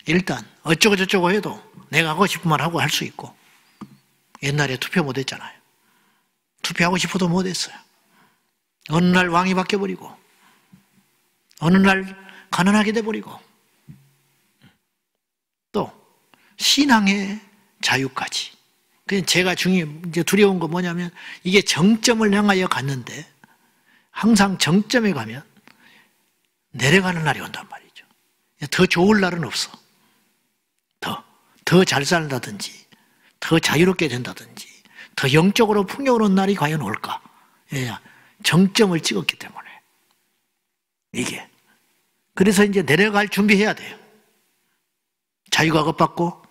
일단 어쩌고 저쩌고 해도 내가 하고 싶은 말 하고 할 수 있고 옛날에 투표 못했잖아요. 투표하고 싶어도 못했어요. 어느 날 왕이 바뀌어버리고 어느 날 가난하게 돼버리고 또 신앙의 자유까지. 제가 이제 두려운 건 뭐냐면 이게 정점을 향하여 갔는데 항상 정점에 가면 내려가는 날이 온단 말이죠. 더 좋을 날은 없어. 더 잘 살다든지 더 자유롭게 된다든지 더 영적으로 풍요로운 날이 과연 올까? 정점을 찍었기 때문에 이게 그래서 이제 내려갈 준비해야 돼요. 자유가 겁받고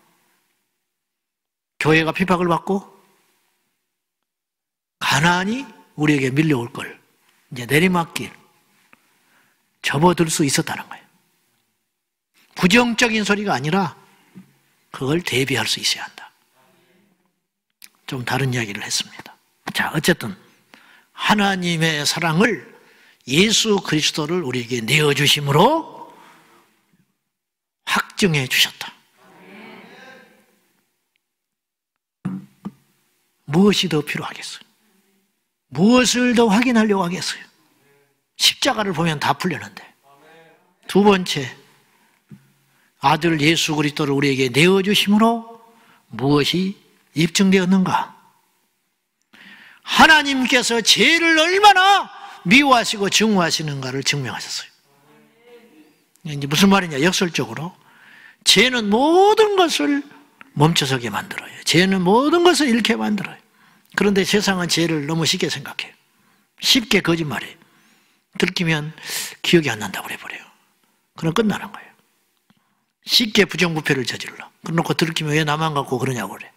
교회가 핍박을 받고 가난이 우리에게 밀려올 걸 이제 내리막길 접어들 수 있었다는 거예요. 부정적인 소리가 아니라 그걸 대비할 수 있어야 한다. 좀 다른 이야기를 했습니다. 자, 어쨌든 하나님의 사랑을 예수 그리스도를 우리에게 내어주심으로 확증해 주셨다. 무엇이 더 필요하겠어요? 무엇을 더 확인하려고 하겠어요? 십자가를 보면 다 풀렸는데. 두 번째, 아들 예수 그리스도를 우리에게 내어주심으로 무엇이 입증되었는가? 하나님께서 죄를 얼마나 미워하시고 증오하시는가를 증명하셨어요. 이제 무슨 말이냐? 역설적으로 죄는 모든 것을 멈춰서게 만들어요. 죄는 모든 것을 잃게 만들어요. 그런데 세상은 죄를 너무 쉽게 생각해요. 쉽게 거짓말해요. 들키면 기억이 안 난다고 그래버려요. 그럼 끝나는 거예요. 쉽게 부정부패를 저질러. 그래놓고 들키면 왜 나만 갖고 그러냐고 그래.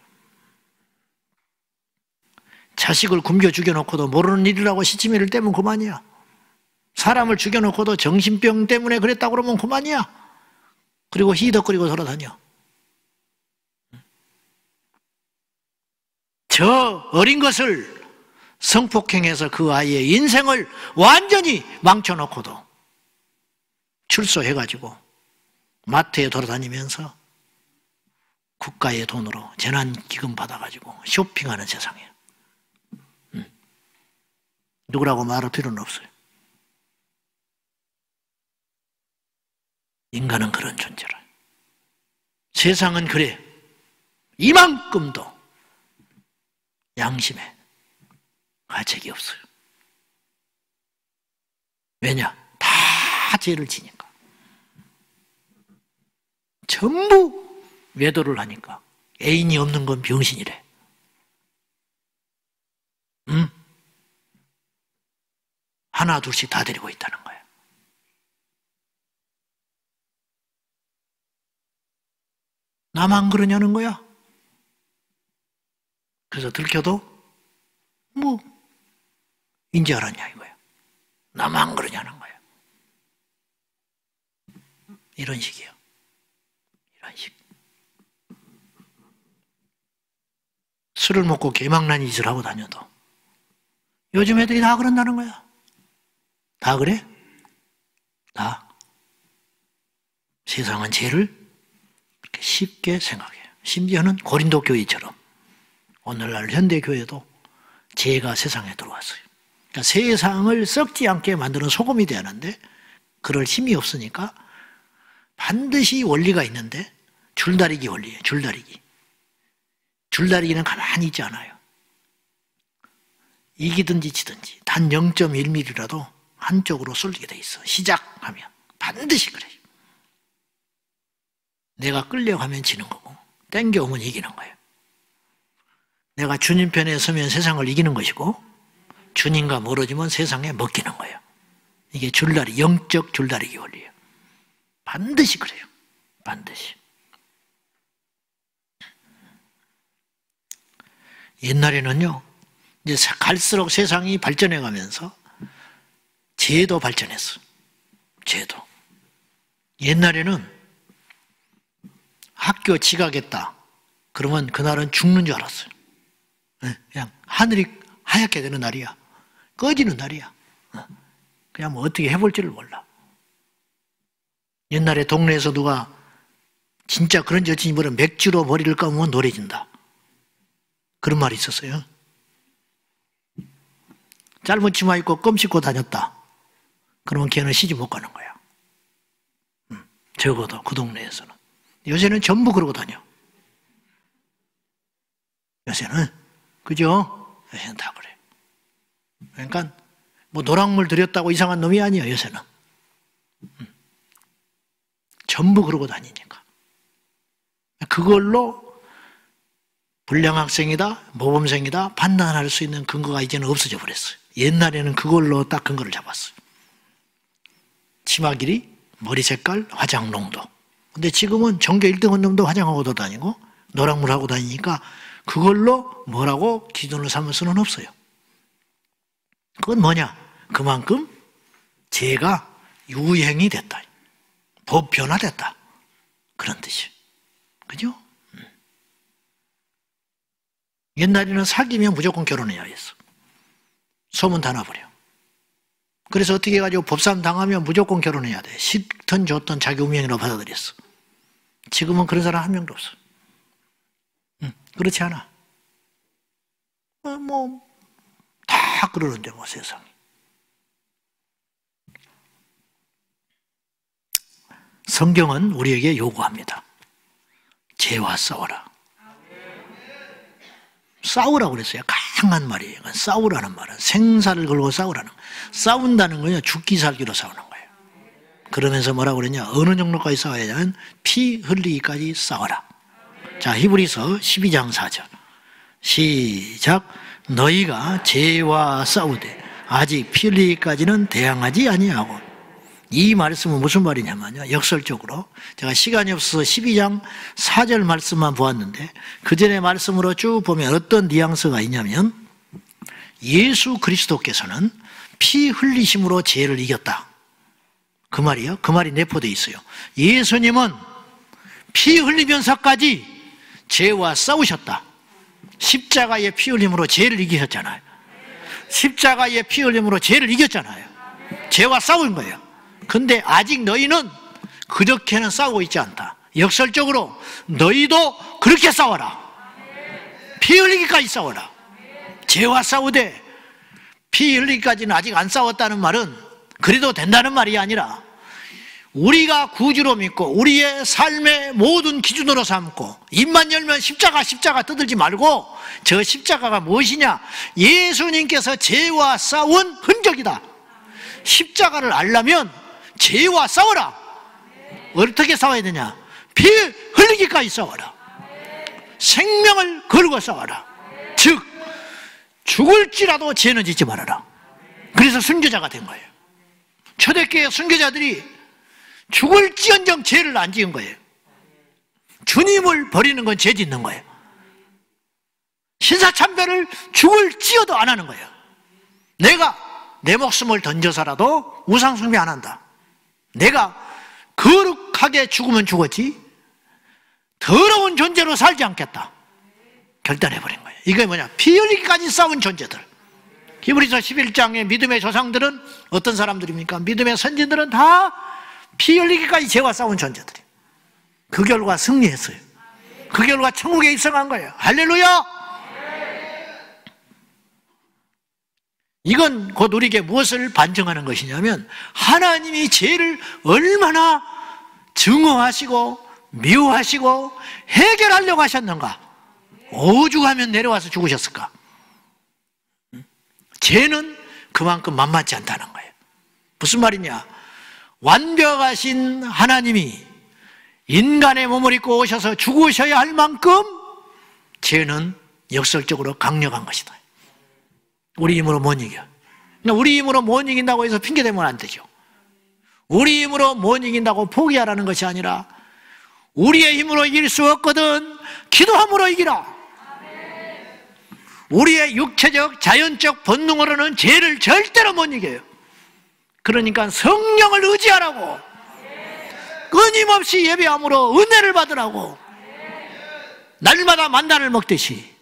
자식을 굶겨 죽여놓고도 모르는 일이라고 시치미를 떼면 그만이야. 사람을 죽여놓고도 정신병 때문에 그랬다고 그러면 그만이야. 그리고 희덕거리고 돌아다녀. 저 어린 것을 성폭행해서 그 아이의 인생을 완전히 망쳐놓고도 출소해가지고 마트에 돌아다니면서 국가의 돈으로 재난기금 받아가지고 쇼핑하는 세상이에요. 누구라고 말할 필요는 없어요. 인간은 그런 존재라. 세상은 그래. 이만큼도 양심에 가책이 없어요. 왜냐? 다 죄를 지니까. 전부 외도를 하니까. 애인이 없는 건 병신이래. 하나 둘씩 다 데리고 있다는 거예요. 나만 그러냐는 거야. 그래서 들켜도 뭐 인지 알았냐 이거야. 나만 그러냐는 거야. 이런 식이에요. 이런 식. 술을 먹고 개망난 짓을 하고 다녀도 요즘 애들이 다 그런다는 거야. 다 그래? 다. 세상은 죄를 그렇게 쉽게 생각해요. 심지어는 고린도 교회처럼 오늘날 현대교회도 죄가 세상에 들어왔어요. 그러니까 세상을 썩지 않게 만드는 소금이 돼야 하는데 그럴 힘이 없으니까 반드시 원리가 있는데 줄다리기 원리예요. 줄다리기. 줄다리기는 가만히 있지 않아요. 이기든지 지든지 단 0.1mm라도 한쪽으로 쏠리게 돼 있어. 시작하면 반드시 그래요. 내가 끌려가면 지는 거고 땡겨오면 이기는 거예요. 내가 주님 편에 서면 세상을 이기는 것이고 주님과 멀어지면 세상에 먹히는 거예요. 이게 줄다리, 영적 줄다리기 원리예요. 반드시 그래요. 반드시. 옛날에는요, 이제 갈수록 세상이 발전해 가면서 죄도 발전했어요. 죄도. 옛날에는 학교 지각했다. 그러면 그날은 죽는 줄 알았어요. 그냥 하늘이 하얗게 되는 날이야. 꺼지는 날이야. 그냥 뭐 어떻게 해볼 줄을 몰라. 옛날에 동네에서 누가 진짜 그런 여친이 뭐라 맥주로 머리를 감으면 노래진다. 그런 말이 있었어요. 짧은 치마 입고 껌 씹고 다녔다. 그러면 걔는 시집 못 가는 거야. 적어도 그 동네에서는. 요새는 전부 그러고 다녀. 요새는. 그죠? 요새는 다 그래. 그러니까 뭐 노랑물 들였다고 이상한 놈이 아니에요. 요새는. 전부 그러고 다니니까. 그걸로 불량 학생이다, 모범생이다 판단할 수 있는 근거가 이제는 없어져 버렸어요. 옛날에는 그걸로 딱 근거를 잡았어요. 치마 길이, 머리 색깔, 화장 농도. 근데 지금은 전교 1등한 놈도 화장하고 다니고 노랑물 하고 다니니까 그걸로 뭐라고 기준을 삼을 수는 없어요. 그건 뭐냐? 그만큼 죄가 유행이 됐다. 보편화됐다. 그런 뜻이에요. 그죠? 옛날에는 사귀면 무조건 결혼해야 했어. 소문 다 나버려. 그래서 어떻게 해가지고 법상 당하면 무조건 결혼해야 돼. 싫든 좋든 자기 운명이라고 받아들였어. 지금은 그런 사람 한 명도 없어. 그렇지 않아. 다 그러는데 뭐 세상에. 성경은 우리에게 요구합니다. 죄와 싸워라. 싸우라고 그랬어요. 강한 말이에요. 싸우라는 말은 생사를 걸고 싸우라는 거예요. 싸운다는 거는 죽기 살기로 싸우는 거예요. 그러면서 뭐라고 그랬냐? 어느 정도까지 싸워야 하냐면 피 흘리기까지 싸워라. 자, 히브리서 12장 4절 시작. 너희가 죄와 싸우되 아직 피 흘리기까지는 대항하지 아니하고. 이 말씀은 무슨 말이냐면요, 역설적으로 제가 시간이 없어서 12장 4절 말씀만 보았는데 그 전에 말씀으로 쭉 보면 어떤 뉘앙스가 있냐면 예수 그리스도께서는 피 흘리심으로 죄를 이겼다. 그 말이요. 그 말이 내포되어 있어요. 예수님은 피 흘리면서까지 죄와 싸우셨다. 십자가의 피 흘림으로 죄를 이기셨잖아요. 십자가의 피 흘림으로 죄를 이겼잖아요. 죄와 싸운 거예요. 근데 아직 너희는 그렇게는 싸우고 있지 않다. 역설적으로 너희도 그렇게 싸워라. 피 흘리기까지 싸워라. 죄와 싸우되 피 흘리기까지는 아직 안 싸웠다는 말은 그래도 된다는 말이 아니라 우리가 구주로 믿고 우리의 삶의 모든 기준으로 삼고 입만 열면 십자가 떠들지 말고 저 십자가가 무엇이냐? 예수님께서 죄와 싸운 흔적이다. 십자가를 알려면 죄와 싸워라. 어떻게 싸워야 되냐? 피 흘리기까지 싸워라. 생명을 걸고 싸워라. 즉 죽을지라도 죄는 짓지 말아라. 그래서 순교자가 된 거예요. 초대교회 순교자들이 죽을지언정 죄를 안 지은 거예요. 주님을 버리는 건 죄 짓는 거예요. 신사참배를 죽을지어도 안 하는 거예요. 내가 내 목숨을 던져서라도 우상숭배 안 한다. 내가 거룩하게 죽으면 죽었지 더러운 존재로 살지 않겠다. 결단해버린 거예요. 이게 뭐냐? 피 흘리기까지 싸운 존재들. 히브리서 11장의 믿음의 조상들은 어떤 사람들입니까? 믿음의 선진들은 다 피 흘리기까지 죄와 싸운 존재들이에요. 그 결과 승리했어요. 그 결과 천국에 입성한 거예요. 할렐루야! 이건 곧 우리에게 무엇을 반증하는 것이냐면 하나님이 죄를 얼마나 증오하시고 미워하시고 해결하려고 하셨는가. 오죽하면 내려와서 죽으셨을까. 죄는 그만큼 만만치 않다는 거예요. 무슨 말이냐, 완벽하신 하나님이 인간의 몸을 입고 오셔서 죽으셔야 할 만큼 죄는 역설적으로 강력한 것이다. 우리 힘으로 못 이겨. 우리 힘으로 못 이긴다고 해서 핑계대면 안 되죠. 우리 힘으로 못 이긴다고 포기하라는 것이 아니라 우리의 힘으로 이길 수 없거든 기도함으로 이기라. 우리의 육체적 자연적 본능으로는 죄를 절대로 못 이겨요. 그러니까 성령을 의지하라고, 끊임없이 예배함으로 은혜를 받으라고, 날마다 만나를 먹듯이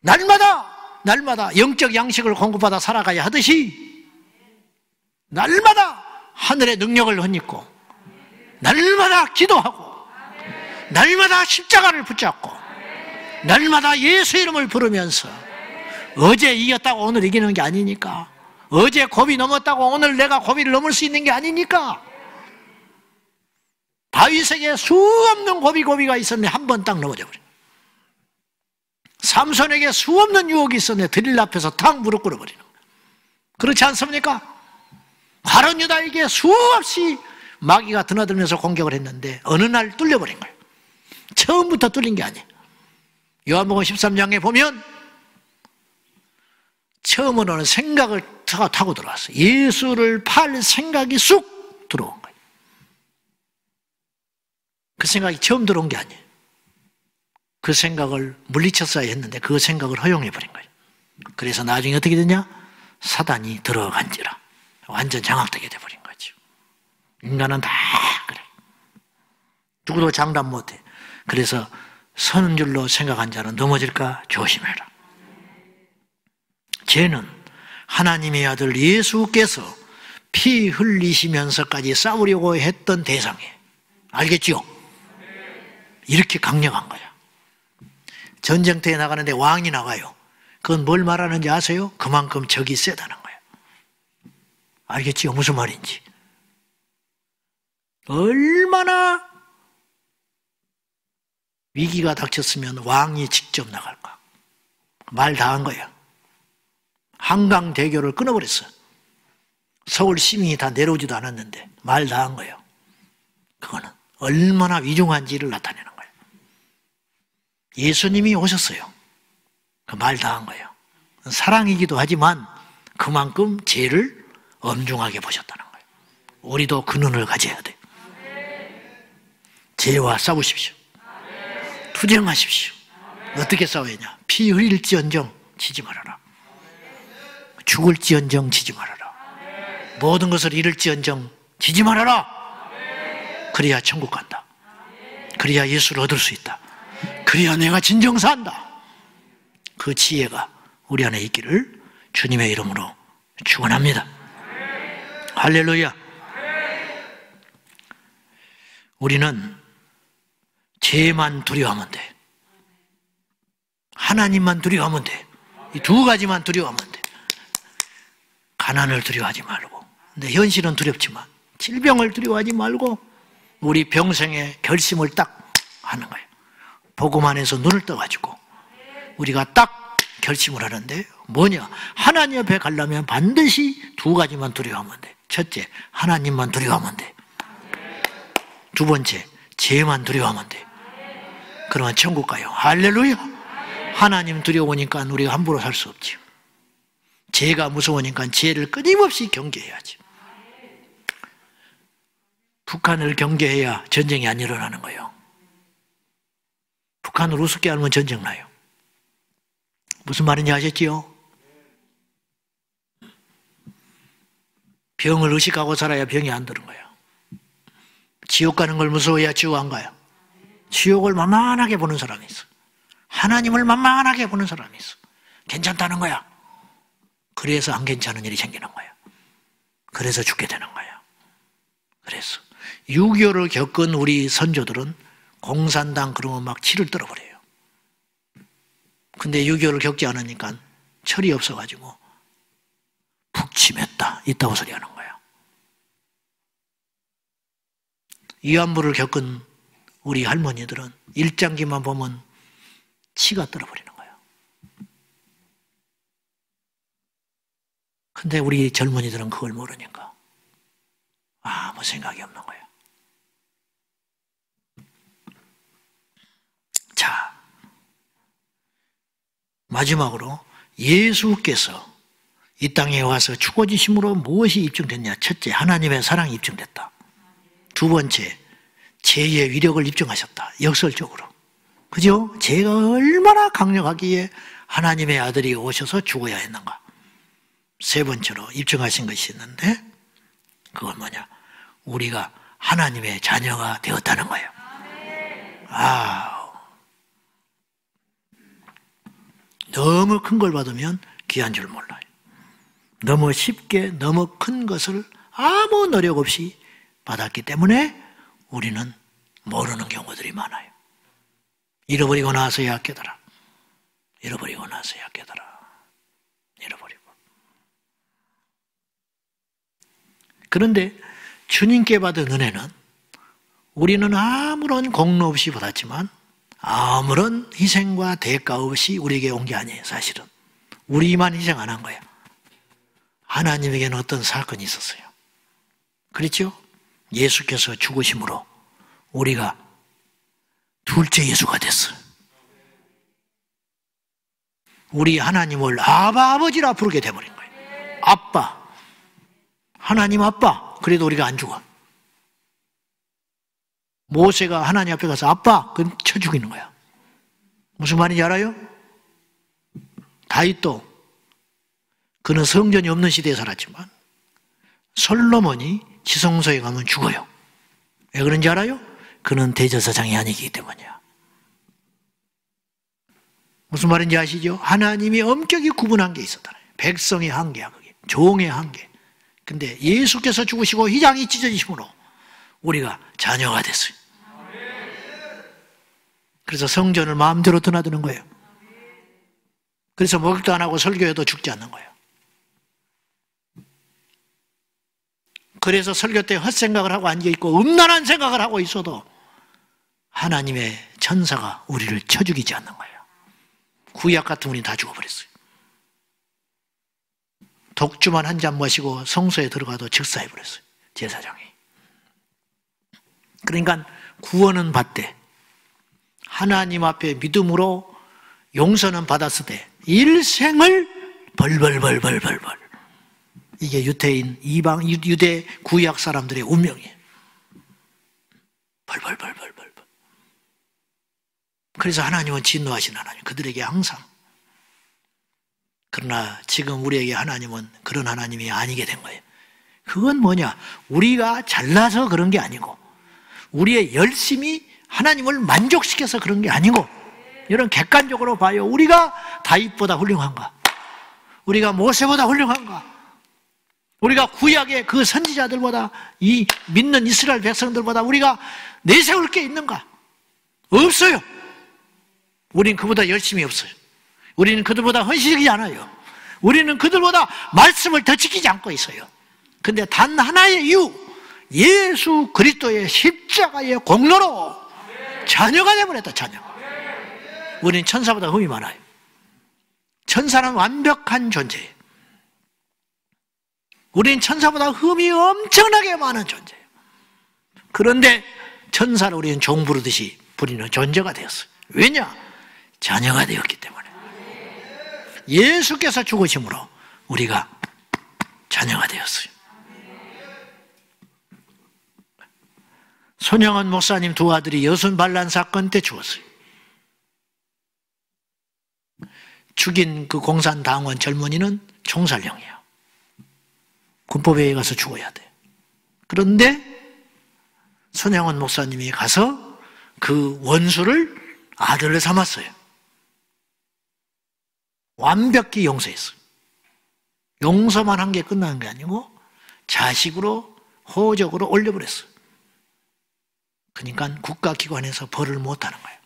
날마다 영적 양식을 공급받아 살아가야 하듯이 날마다 하늘의 능력을 덧입고 날마다 기도하고 날마다 십자가를 붙잡고 날마다 예수 이름을 부르면서, 어제 이겼다고 오늘 이기는 게 아니니까, 어제 고비 넘었다고 오늘 내가 고비를 넘을 수 있는 게 아니니까. 다윗에게 수없는 고비가 있었는데 한 번 딱 넘어져 버려. 삼손에게 수없는 유혹이 있었는데 드릴 앞에서 탁 무릎 꿇어버리는 거예요. 그렇지 않습니까? 가룟 유다에게 수없이 마귀가 드나들면서 공격을 했는데 어느 날 뚫려버린 거예요. 처음부터 뚫린 게 아니에요. 요한복음 13장에 보면 처음으로는 생각을 타고 들어왔어요. 예수를 팔 생각이 쑥 들어온 거예요. 그 생각이 처음 들어온 게 아니에요. 그 생각을 물리쳤어야 했는데 그 생각을 허용해버린 거예요. 그래서 나중에 어떻게 되냐? 사단이 들어간지라 완전 장악되게 돼버린 거죠. 인간은 다 그래. 누구도 장담 못해. 그래서 서는 줄로 생각한 자는 넘어질까 조심해라. 죄는 하나님의 아들 예수께서 피 흘리시면서까지 싸우려고 했던 대상이에요. 알겠죠? 이렇게 강력한 거야. 전쟁터에 나가는데 왕이 나가요. 그건 뭘 말하는지 아세요? 그만큼 적이 세다는 거예요. 알겠지요? 무슨 말인지. 얼마나 위기가 닥쳤으면 왕이 직접 나갈까? 말 다 한 거예요. 한강대교를 끊어버렸어요. 서울 시민이 다 내려오지도 않았는데 말 다 한 거예요. 그거는 얼마나 위중한지를 나타내는 거예요. 예수님이 오셨어요. 그 말 다 한 거예요. 사랑이기도 하지만 그만큼 죄를 엄중하게 보셨다는 거예요. 우리도 그 눈을 가져야 돼요. 죄와 싸우십시오. 투쟁하십시오. 어떻게 싸워야냐? 피 흘릴지언정 지지 말아라. 죽을지언정 지지 말아라. 모든 것을 잃을지언정 지지 말아라. 그래야 천국 간다. 그래야 예수를 얻을 수 있다. 그래야 내가 진정 산다. 그 지혜가 우리 안에 있기를 주님의 이름으로 축원합니다. 할렐루야. 우리는 죄만 두려워하면 돼. 하나님만 두려워하면 돼. 이 두 가지만 두려워하면 돼. 가난을 두려워하지 말고, 근데 현실은 두렵지만 질병을 두려워하지 말고 우리 평생의 결심을 딱 하는 거예요. 복음 안에서 눈을 떠가지고 우리가 딱 결심을 하는데 뭐냐? 하나님 앞에 가려면 반드시 두 가지만 두려워하면 돼. 첫째, 하나님만 두려워하면 돼. 두 번째, 죄만 두려워하면 돼. 그러면 천국 가요. 할렐루야. 하나님 두려우니까 우리가 함부로 살 수 없죠. 죄가 무서우니까 죄를 끊임없이 경계해야지. 북한을 경계해야 전쟁이 안 일어나는 거예요. 북한을 우습게 하면 전쟁 나요. 무슨 말인지 아셨지요? 병을 의식하고 살아야 병이 안 드는 거예요. 지옥 가는 걸 무서워해야 지옥 안 가요. 지옥을 만만하게 보는 사람이 있어. 하나님을 만만하게 보는 사람이 있어. 괜찮다는 거야. 그래서 안 괜찮은 일이 생기는 거야. 그래서 죽게 되는 거야. 그래서 6.25를 겪은 우리 선조들은 공산당 그런 거 막 치를 떨어버려요. 근데 6.25를 겪지 않으니까 철이 없어가지고 북침했다, 있다고 소리하는 거야. 위안부를 겪은 우리 할머니들은 일장기만 보면 치가 떨어버리는 거야. 근데 우리 젊은이들은 그걸 모르니까 아무 생각이 없는 거야. 자, 마지막으로 예수께서 이 땅에 와서 죽어지심으로 무엇이 입증됐냐? 첫째, 하나님의 사랑이 입증됐다. 두 번째, 죄의 위력을 입증하셨다. 역설적으로. 그죠? 죄가 얼마나 강력하기에 하나님의 아들이 오셔서 죽어야 했는가. 세 번째로 입증하신 것이 있는데 그건 뭐냐? 우리가 하나님의 자녀가 되었다는 거예요. 너무 큰 걸 받으면 귀한 줄 몰라요. 너무 쉽게 너무 큰 것을 아무 노력 없이 받았기 때문에 우리는 모르는 경우들이 많아요. 잃어버리고 나서야 깨달아. 잃어버리고 나서야 깨달아. 잃어버리고. 그런데 주님께 받은 은혜는 우리는 아무런 공로 없이 받았지만 아무런 희생과 대가 없이 우리에게 온 게 아니에요. 사실은 우리만 희생 안 한 거야. 하나님에게는 어떤 사건이 있었어요. 그렇죠? 예수께서 죽으심으로 우리가 둘째 예수가 됐어요. 우리 하나님을 아버지라 부르게 돼버린 거예요. 아빠, 하나님 아빠. 그래도 우리가 안 죽어. 모세가 하나님 앞에 가서 아빠, 그럼 쳐 죽이는 거야. 무슨 말인지 알아요? 다윗도 그는 성전이 없는 시대에 살았지만 솔로몬이 지성소에 가면 죽어요. 왜 그런지 알아요? 그는 대제사장이 아니기 때문이야. 무슨 말인지 아시죠? 하나님이 엄격히 구분한 게 있었다. 백성의 한계야, 그게. 종의 한계. 근데 예수께서 죽으시고 휘장이 찢어지심으로 우리가 자녀가 됐어요. 그래서 성전을 마음대로 드나드는 거예요. 그래서 목욕도 안 하고 설교해도 죽지 않는 거예요. 그래서 설교 때 헛생각을 하고 앉아있고 음란한 생각을 하고 있어도 하나님의 천사가 우리를 쳐 죽이지 않는 거예요. 구약 같은 분이 다 죽어버렸어요. 독주만 한 잔 마시고 성소에 들어가도 즉사해버렸어요. 제사장이. 그러니까 구원은 받되 하나님 앞에 믿음으로 용서는 받았을 때 일생을 벌벌벌벌벌벌. 이게 유대인, 이방, 유대 구약 사람들의 운명이에요. 벌벌벌벌벌. 그래서 하나님은 진노하신 하나님, 그들에게 항상. 그러나 지금 우리에게 하나님은 그런 하나님이 아니게 된 거예요. 그건 뭐냐? 우리가 잘나서 그런 게 아니고 우리의 열심이 하나님을 만족시켜서 그런 게 아니고, 이런 객관적으로 봐요. 우리가 다윗보다 훌륭한가? 우리가 모세보다 훌륭한가? 우리가 구약의 그 선지자들보다, 이 믿는 이스라엘 백성들보다 우리가 내세울 게 있는가? 없어요. 우리는 그보다 열심히 없어요. 우리는 그들보다 헌신하지 않아요. 우리는 그들보다 말씀을 더 지키지 않고 있어요. 근데 단 하나의 이유, 예수 그리스도의 십자가의 공로로 자녀가 되어버렸다. 자녀. 우리는 천사보다 흠이 많아요. 천사는 완벽한 존재예요. 우리는 천사보다 흠이 엄청나게 많은 존재예요. 그런데 천사를 우리는 종 부르듯이 부리는 존재가 되었어요. 왜냐? 자녀가 되었기 때문에. 예수께서 죽으심으로 우리가 자녀가 되었어요. 손영원 목사님 두 아들이 여순 반란 사건 때 죽었어요. 죽인 그 공산당원 젊은이는 총살형이에요. 군법회의에 가서 죽어야 돼. 그런데 손영원 목사님이 가서 그 원수를 아들을 삼았어요. 완벽히 용서했어요. 용서만 한 게 끝나는 게 아니고 자식으로 호적으로 올려버렸어요. 그러니까 국가기관에서 벌을 못하는 거예요.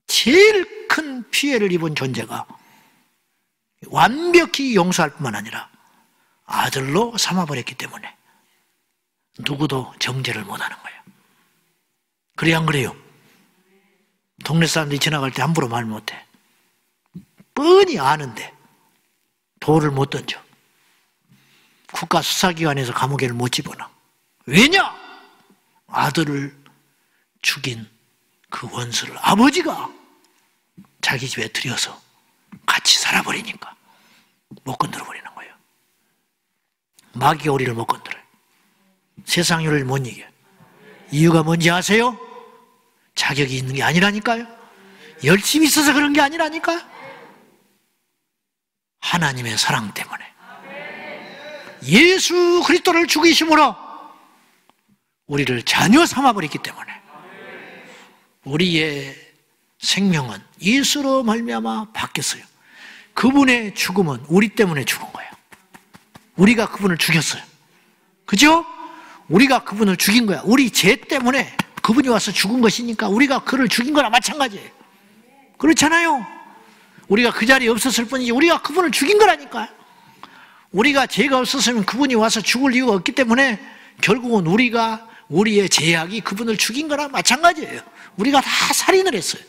제일 큰 피해를 입은 존재가 완벽히 용서할 뿐만 아니라 아들로 삼아버렸기 때문에 누구도 정죄를 못하는 거예요. 그래야 안 그래요? 동네 사람들이 지나갈 때 함부로 말 못해. 뻔히 아는데 돌을 못 던져. 국가수사기관에서 감옥에를 못 집어넣어. 왜냐? 아들을 죽인 그 원수를 아버지가 자기 집에 들여서 같이 살아버리니까 못 건드려버리는 거예요. 마귀가 우리를 못 건드려요. 세상이 우리를 못 이겨요. 이유가 뭔지 아세요? 자격이 있는 게 아니라니까요. 열심히 있어서 그런 게 아니라니까요. 하나님의 사랑 때문에 예수 그리스도를 죽이심으로 우리를 자녀 삼아버렸기 때문에 우리의 생명은 예수로 말미암아 바뀌었어요. 그분의 죽음은 우리 때문에 죽은 거예요. 우리가 그분을 죽였어요. 그죠? 우리가 그분을 죽인 거야. 우리 죄 때문에 그분이 와서 죽은 것이니까 우리가 그를 죽인 거나 마찬가지예요. 그렇잖아요. 우리가 그 자리에 없었을 뿐이지 우리가 그분을 죽인 거라니까요. 우리가 죄가 없었으면 그분이 와서 죽을 이유가 없기 때문에 결국은 우리가 우리의 죄악이 그분을 죽인 거나 마찬가지예요. 우리가 다 살인을 했어요.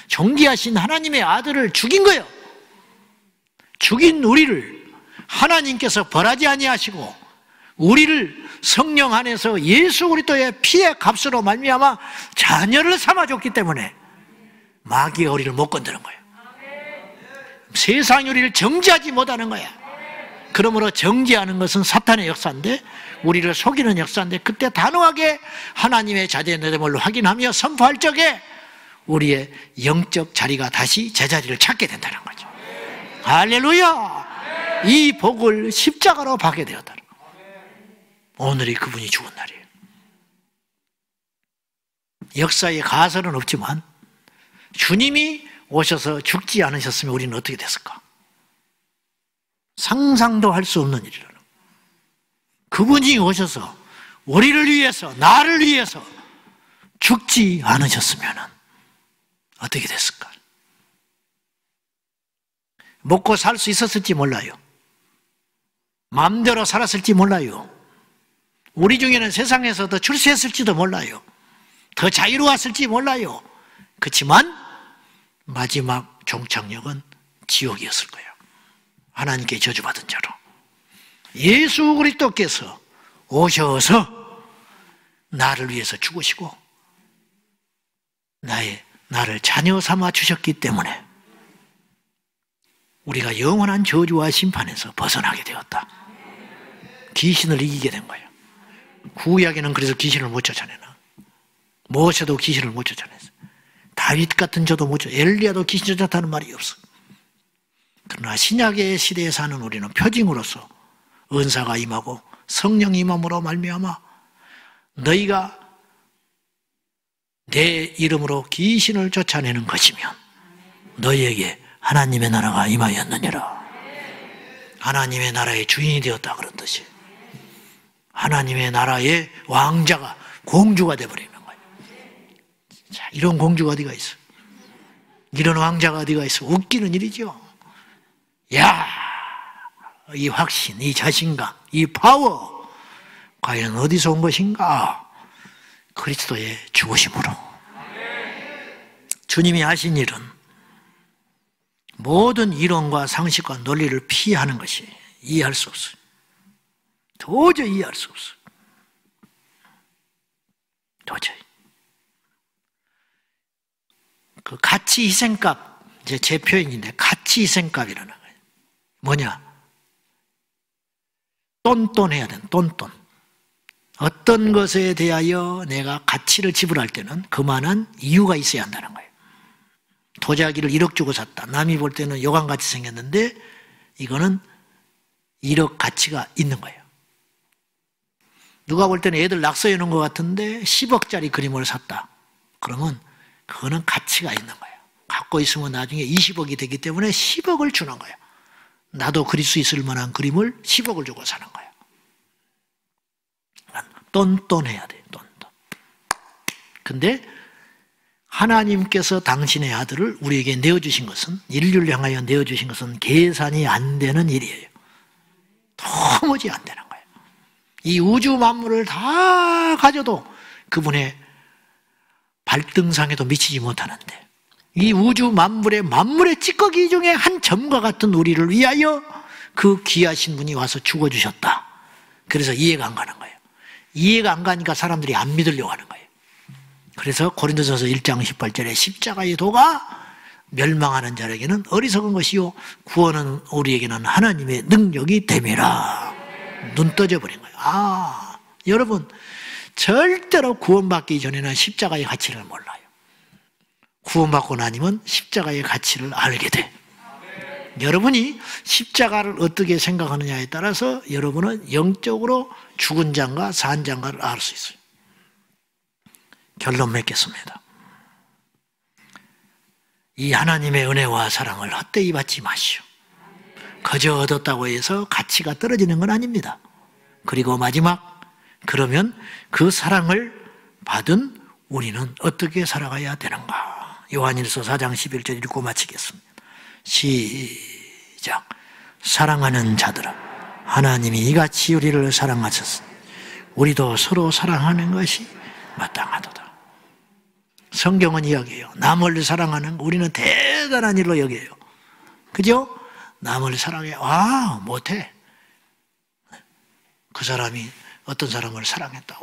존귀하신 하나님의 아들을 죽인 거예요. 죽인 우리를 하나님께서 벌하지 아니하시고 우리를 성령 안에서 예수 그리스도의 피의 값으로 말미암아 자녀를 삼아줬기 때문에 마귀가 우리를 못 건드는 거예요. 세상이 우리를 정죄하지 못하는 거야. 그러므로 정죄하는 것은 사탄의 역사인데 우리를 속이는 역사인데 그때 단호하게 하나님의 자녀됨을 확인하며 선포할 적에 우리의 영적 자리가 다시 제자리를 찾게 된다는 거죠. 할렐루야! 이 복을 십자가로 받게 되었다는 거예요. 오늘이 그분이 죽은 날이에요. 역사에 가설은 없지만 주님이 오셔서 죽지 않으셨으면 우리는 어떻게 됐을까? 상상도 할 수 없는 일이라는 거예요. 그분이 오셔서 우리를 위해서, 나를 위해서 죽지 않으셨으면 어떻게 됐을까? 먹고 살 수 있었을지 몰라요. 마음대로 살았을지 몰라요. 우리 중에는 세상에서 더 출세했을지도 몰라요. 더 자유로웠을지 몰라요. 그렇지만 마지막 종착역은 지옥이었을 거예요. 하나님께 저주받은 자로 예수 그리스도께서 오셔서 나를 위해서 죽으시고 나를 자녀 삼아 주셨기 때문에 우리가 영원한 저주와 심판에서 벗어나게 되었다. 귀신을 이기게 된 거예요. 구약에는 그래서 귀신을 못 쫓아내나. 모세도 귀신을 못 쫓아냈어요. 다윗 같은 저도 못 쫓아. 엘리야도 귀신 쫓았다는 말이 없어. 그러나 신약의 시대에 사는 우리는 표징으로서 은사가 임하고 성령이 임함으로 말미암아 너희가 내 이름으로 귀신을 쫓아내는 것이면 너희에게 하나님의 나라가 임하였느니라. 하나님의 나라의 주인이 되었다 그런 뜻이에요. 하나님의 나라의 왕자가 공주가 되어버리는 거예요. 자, 이런 공주가 어디가 있어? 이런 왕자가 어디가 있어? 웃기는 일이죠. 야, 이 확신, 이 자신감, 이 파워 과연 어디서 온 것인가? 그리스도의 죽으심으로. 주님이 하신 일은 모든 이론과 상식과 논리를 피하는 것이 이해할 수 없어요. 도저히 이해할 수 없어요. 도저히. 그 가치 희생값, 이제 제 표현인데 가치 희생값이라는 거예요. 뭐냐? 똔똔해야 돼. 똔똔. 어떤 것에 대하여 내가 가치를 지불할 때는 그만한 이유가 있어야 한다는 거예요. 도자기를 1억 주고 샀다. 남이 볼 때는 요강같이 생겼는데 이거는 1억 가치가 있는 거예요. 누가 볼 때는 애들 낙서해 놓은 것 같은데 10억짜리 그림을 샀다. 그러면 그거는 가치가 있는 거예요. 갖고 있으면 나중에 20억이 되기 때문에 10억을 주는 거예요. 나도 그릴 수 있을 만한 그림을 10억을 주고 사는 거예요. 똔똔해야 돼요. 똔똔. 근데 하나님께서 당신의 아들을 우리에게 내어주신 것은, 인류를 향하여 내어주신 것은 계산이 안 되는 일이에요. 도무지 안 되는 거예요. 이 우주 만물을 다 가져도 그분의 발등상에도 미치지 못하는데, 이 우주 만물의 찌꺼기 중에 한 점과 같은 우리를 위하여 그 귀하신 분이 와서 죽어주셨다. 그래서 이해가 안 가는 거예요. 이해가 안 가니까 사람들이 안 믿으려고 하는 거예요. 그래서 고린도전서 1장 18절에 십자가의 도가 멸망하는 자에게는 어리석은 것이요 구원은 우리에게는 하나님의 능력이 됨이라. 눈 떠져 버린 거예요. 여러분, 절대로 구원받기 전에는 십자가의 가치를 몰라요. 구원받고 나니면 십자가의 가치를 알게 돼. 여러분이 십자가를 어떻게 생각하느냐에 따라서 여러분은 영적으로 죽은 자인가 산 자인가를 알 수 있어요. 결론 맺겠습니다. 이 하나님의 은혜와 사랑을 헛되이 받지 마시오. 거저 얻었다고 해서 가치가 떨어지는 건 아닙니다. 그리고 마지막, 그러면 그 사랑을 받은 우리는 어떻게 살아가야 되는가? 요한일서 4장 11절 읽고 마치겠습니다. 시작. 사랑하는 자들아, 하나님이 이같이 우리를 사랑하셨으니 우리도 서로 사랑하는 것이 마땅하도다. 성경은 이야기해요. 남을 사랑하는, 우리는 대단한 일로 여겨요. 그죠? 남을 사랑해. 못해. 그 사람이 어떤 사람을 사랑했다.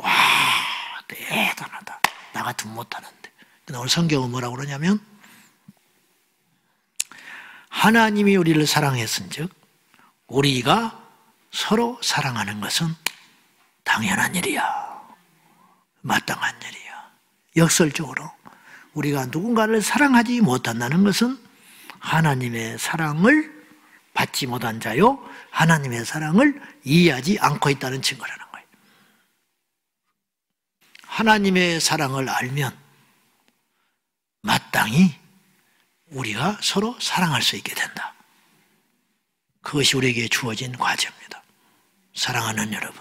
대단하다. 나 같으면 못하는데. 근데 오늘 성경은 뭐라고 그러냐면, 하나님이 우리를 사랑했은즉 우리가 서로 사랑하는 것은 당연한 일이야. 마땅한 일이야. 역설적으로 우리가 누군가를 사랑하지 못한다는 것은 하나님의 사랑을 받지 못한 자요, 하나님의 사랑을 이해하지 않고 있다는 증거라는 거예요. 하나님의 사랑을 알면 마땅히 우리가 서로 사랑할 수 있게 된다. 그것이 우리에게 주어진 과제입니다. 사랑하는 여러분,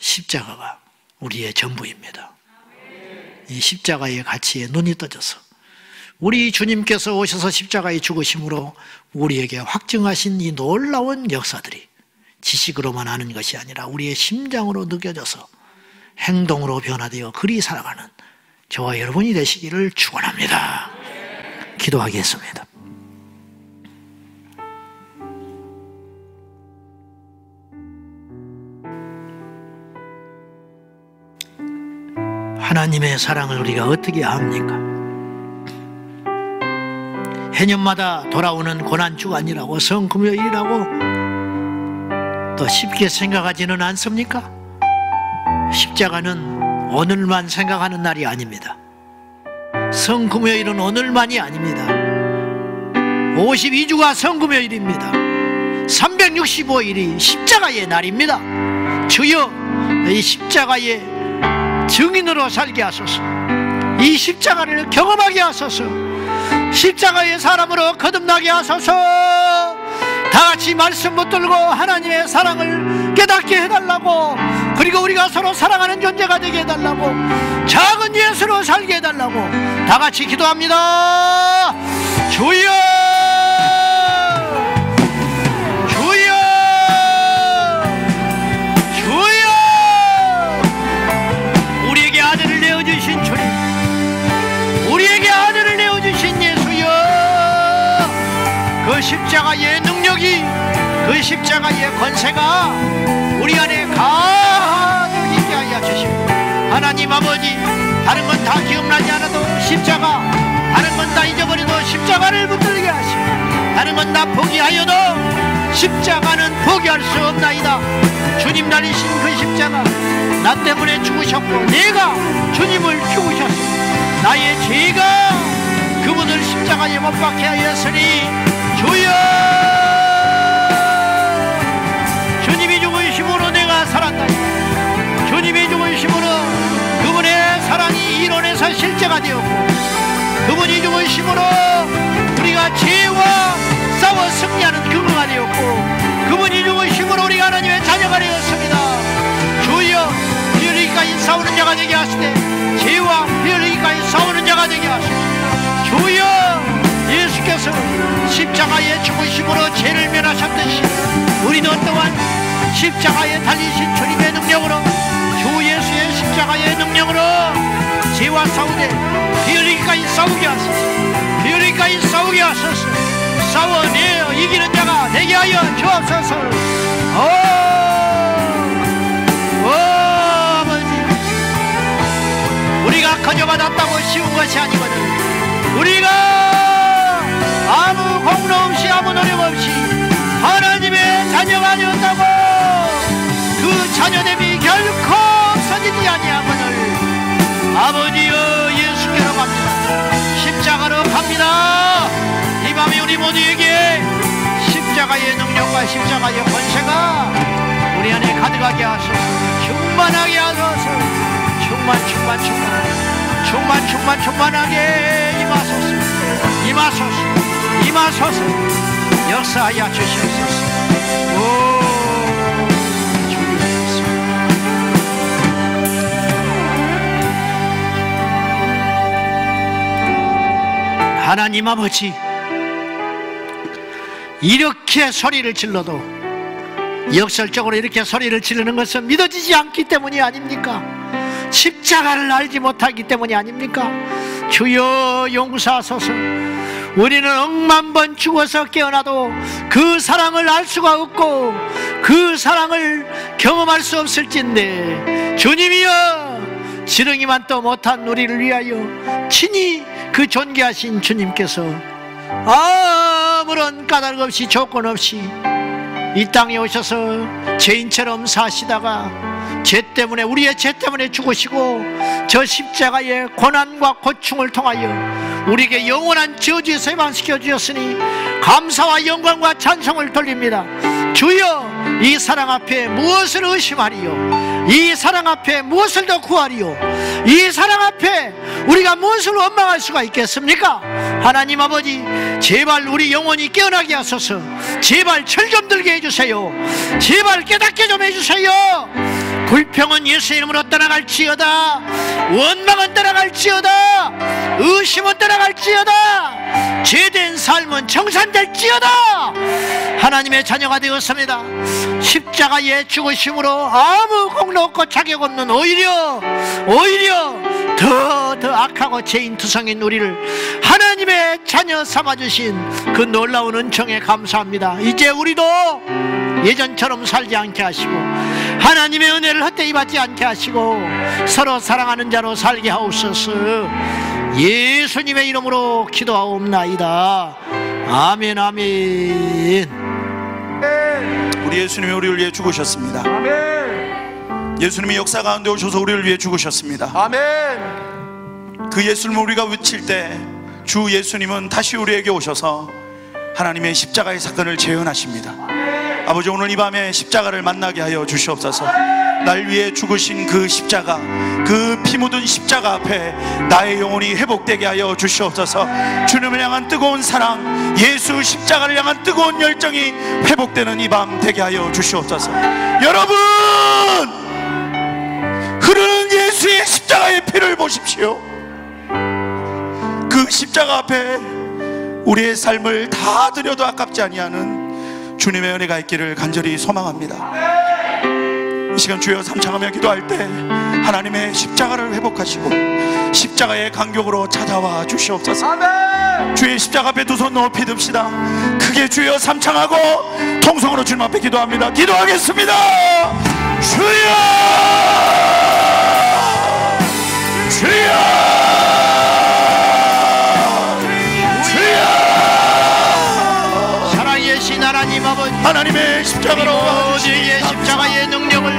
십자가가 우리의 전부입니다. 이 십자가의 가치에 눈이 떠져서 우리 주님께서 오셔서 십자가의 죽으심으로 우리에게 확증하신 이 놀라운 역사들이 지식으로만 아는 것이 아니라 우리의 심장으로 느껴져서 행동으로 변화되어 그리 살아가는 저와 여러분이 되시기를 축원합니다. 기도하겠습니다. 하나님의 사랑을 우리가 어떻게 합니까? 해년마다 돌아오는 고난주간이라고, 성금요일이라고 또 쉽게 생각하지는 않습니까? 십자가는 오늘만 생각하는 날이 아닙니다. 성금요일은 오늘만이 아닙니다. 52주가 성금요일입니다. 365일이 십자가의 날입니다. 주여, 이 십자가의 증인으로 살게 하소서. 이 십자가를 경험하게 하소서. 십자가의 사람으로 거듭나게 하소서. 다같이 말씀 붙들고 하나님의 사랑을 깨닫게 해달라고, 그리고 우리가 서로 사랑하는 존재가 되게 해달라고, 작은 예수로 살게 해달라고 다같이 기도합니다. 주여, 주여, 주여. 우리에게 아들을 내어주신 주님, 우리에게 아들을 내어주신 예수여, 그 십자가의 능력이, 그 십자가의 권세가 우리 안에 가득 있게 하여 주시고, 하나님 아버지, 다른 건 다 기억나지 않아도 십자가, 다른 건 다 잊어버려도 십자가를 붙들게 하시고, 다른 건 다 포기하여도 십자가는 포기할 수 없나이다. 주님 날리신 그 십자가, 나 때문에 죽으셨고 내가 주님을 죽으셨습니다. 나의 죄가 그분을 십자가에 못 박게 하였으니 주여, 주님이 죽으심으로 내가 살았다. 주님이 죽으심으로 그분의 사랑이 이론에서 실제가 되었고, 그분이 죽으심으로 우리가 죄와 싸워 승리하는 근거가 되었고, 그분이 죽으심으로 우리가 하나님의 자녀가 되었습니다. 주여, 여기까지 싸우는 자가 되게 하시되 죄와 피 흘리기까지 싸우는 자가 되게 하소서. 주여, 예수께서 십자가에 죽으심으로 죄를 면하셨듯이 우리도 또한 십자가에 달리신 주님의 능력으로, 주 예수의 십자가의 능력으로 죄와 싸우되 피 흘리기까지 싸우게 하소서. 피 흘리기까지 싸우게 하소서. 싸워내어 이기는 자가 되게 하여 주옵소서. 아버지, 우리가 거저받았다고 쉬운 것이 아니거든. 우리가 아무 공로 없이 아무 노력 없이 하나님의 자녀가 되었다고 그 자녀됨이 결코 없어지지 아니하거늘 아버지여 예수께로 갑니다. 십자가로 갑니다. 이 밤에 우리 모두에게 십자가의 능력과 십자가의 권세가 우리 안에 가득하게 하소서. 충만하게 하소서. 충만하게 임하소서. 역사하여 주시옵소서. 하나님 아버지, 이렇게 소리를 질러도 역설적으로 이렇게 소리를 지르는 것은 믿어지지 않기 때문이 아닙니까? 십자가를 알지 못하기 때문이 아닙니까? 주여 용서하소서. 우리는 억만 번 죽어서 깨어나도 그 사랑을 알 수가 없고 그 사랑을 경험할 수 없을진데, 주님이여, 지렁이만 또 못한 우리를 위하여 친히 그 존귀하신 주님께서 아무런 까닭 없이 조건 없이 이 땅에 오셔서 죄인처럼 사시다가 우리의 죄 때문에 죽으시고 저 십자가의 고난과 고충을 통하여 우리에게 영원한 저주에서 해방시켜 주셨으니 감사와 영광과 찬송을 돌립니다. 주여, 이 사랑 앞에 무엇을 의심하리요? 이 사랑 앞에 무엇을 더 구하리요? 이 사랑 앞에 우리가 무엇을 원망할 수가 있겠습니까? 하나님 아버지, 제발 우리 영혼이 깨어나게 하소서. 제발 철 좀 들게 해주세요. 제발 깨닫게 좀 해주세요. 불평은 예수 이름으로 떠나갈지어다. 원망은 떠나갈지어다. 의심은 떠나갈지어다. 죄된 삶은 청산될지어다. 하나님의 자녀가 되었습니다. 십자가에 죽으심으로 아무 공로 없고 자격 없는 오히려 더 악하고 죄인투성인 우리를 하나님의 자녀 삼아주신 그 놀라운 은총에 감사합니다. 이제 우리도 예전처럼 살지 않게 하시고 하나님의 은혜를 헛되이 받지 않게 하시고 서로 사랑하는 자로 살게 하옵소서. 예수님의 이름으로 기도하옵나이다. 아멘. 아멘.
우리 예수님이 우리를 위해 죽으셨습니다.
아멘.
예수님이 역사 가운데 오셔서 우리를 위해 죽으셨습니다.
아멘.
그 예수님을 우리가 외칠 때 주 예수님은 다시 우리에게 오셔서 하나님의 십자가의 사건을 재현하십니다. 아버지, 오늘 이 밤에 십자가를 만나게 하여 주시옵소서. 날 위해 죽으신 그 십자가, 그 피 묻은 십자가 앞에 나의 영혼이 회복되게 하여 주시옵소서. 주님을 향한 뜨거운 사랑, 예수 십자가를 향한 뜨거운 열정이 회복되는 이 밤 되게 하여 주시옵소서. 여러분, 흐르는 예수의 십자가의 피를 보십시오. 그 십자가 앞에 우리의 삶을 다 드려도 아깝지 아니하는 주님의 은혜가 있기를 간절히 소망합니다. 이 시간 주여 삼창하며 기도할 때 하나님의 십자가를 회복하시고 십자가의 간격으로 찾아와 주시옵소서.
아멘.
주의 십자가 앞에 두 손 높이 듭시다. 크게 주여 삼창하고 통성으로 주님 앞에 기도합니다. 기도하겠습니다. 주여, 주여,
하나님 아버지,
하나님의 십자가로
우리의 십자가의 능력을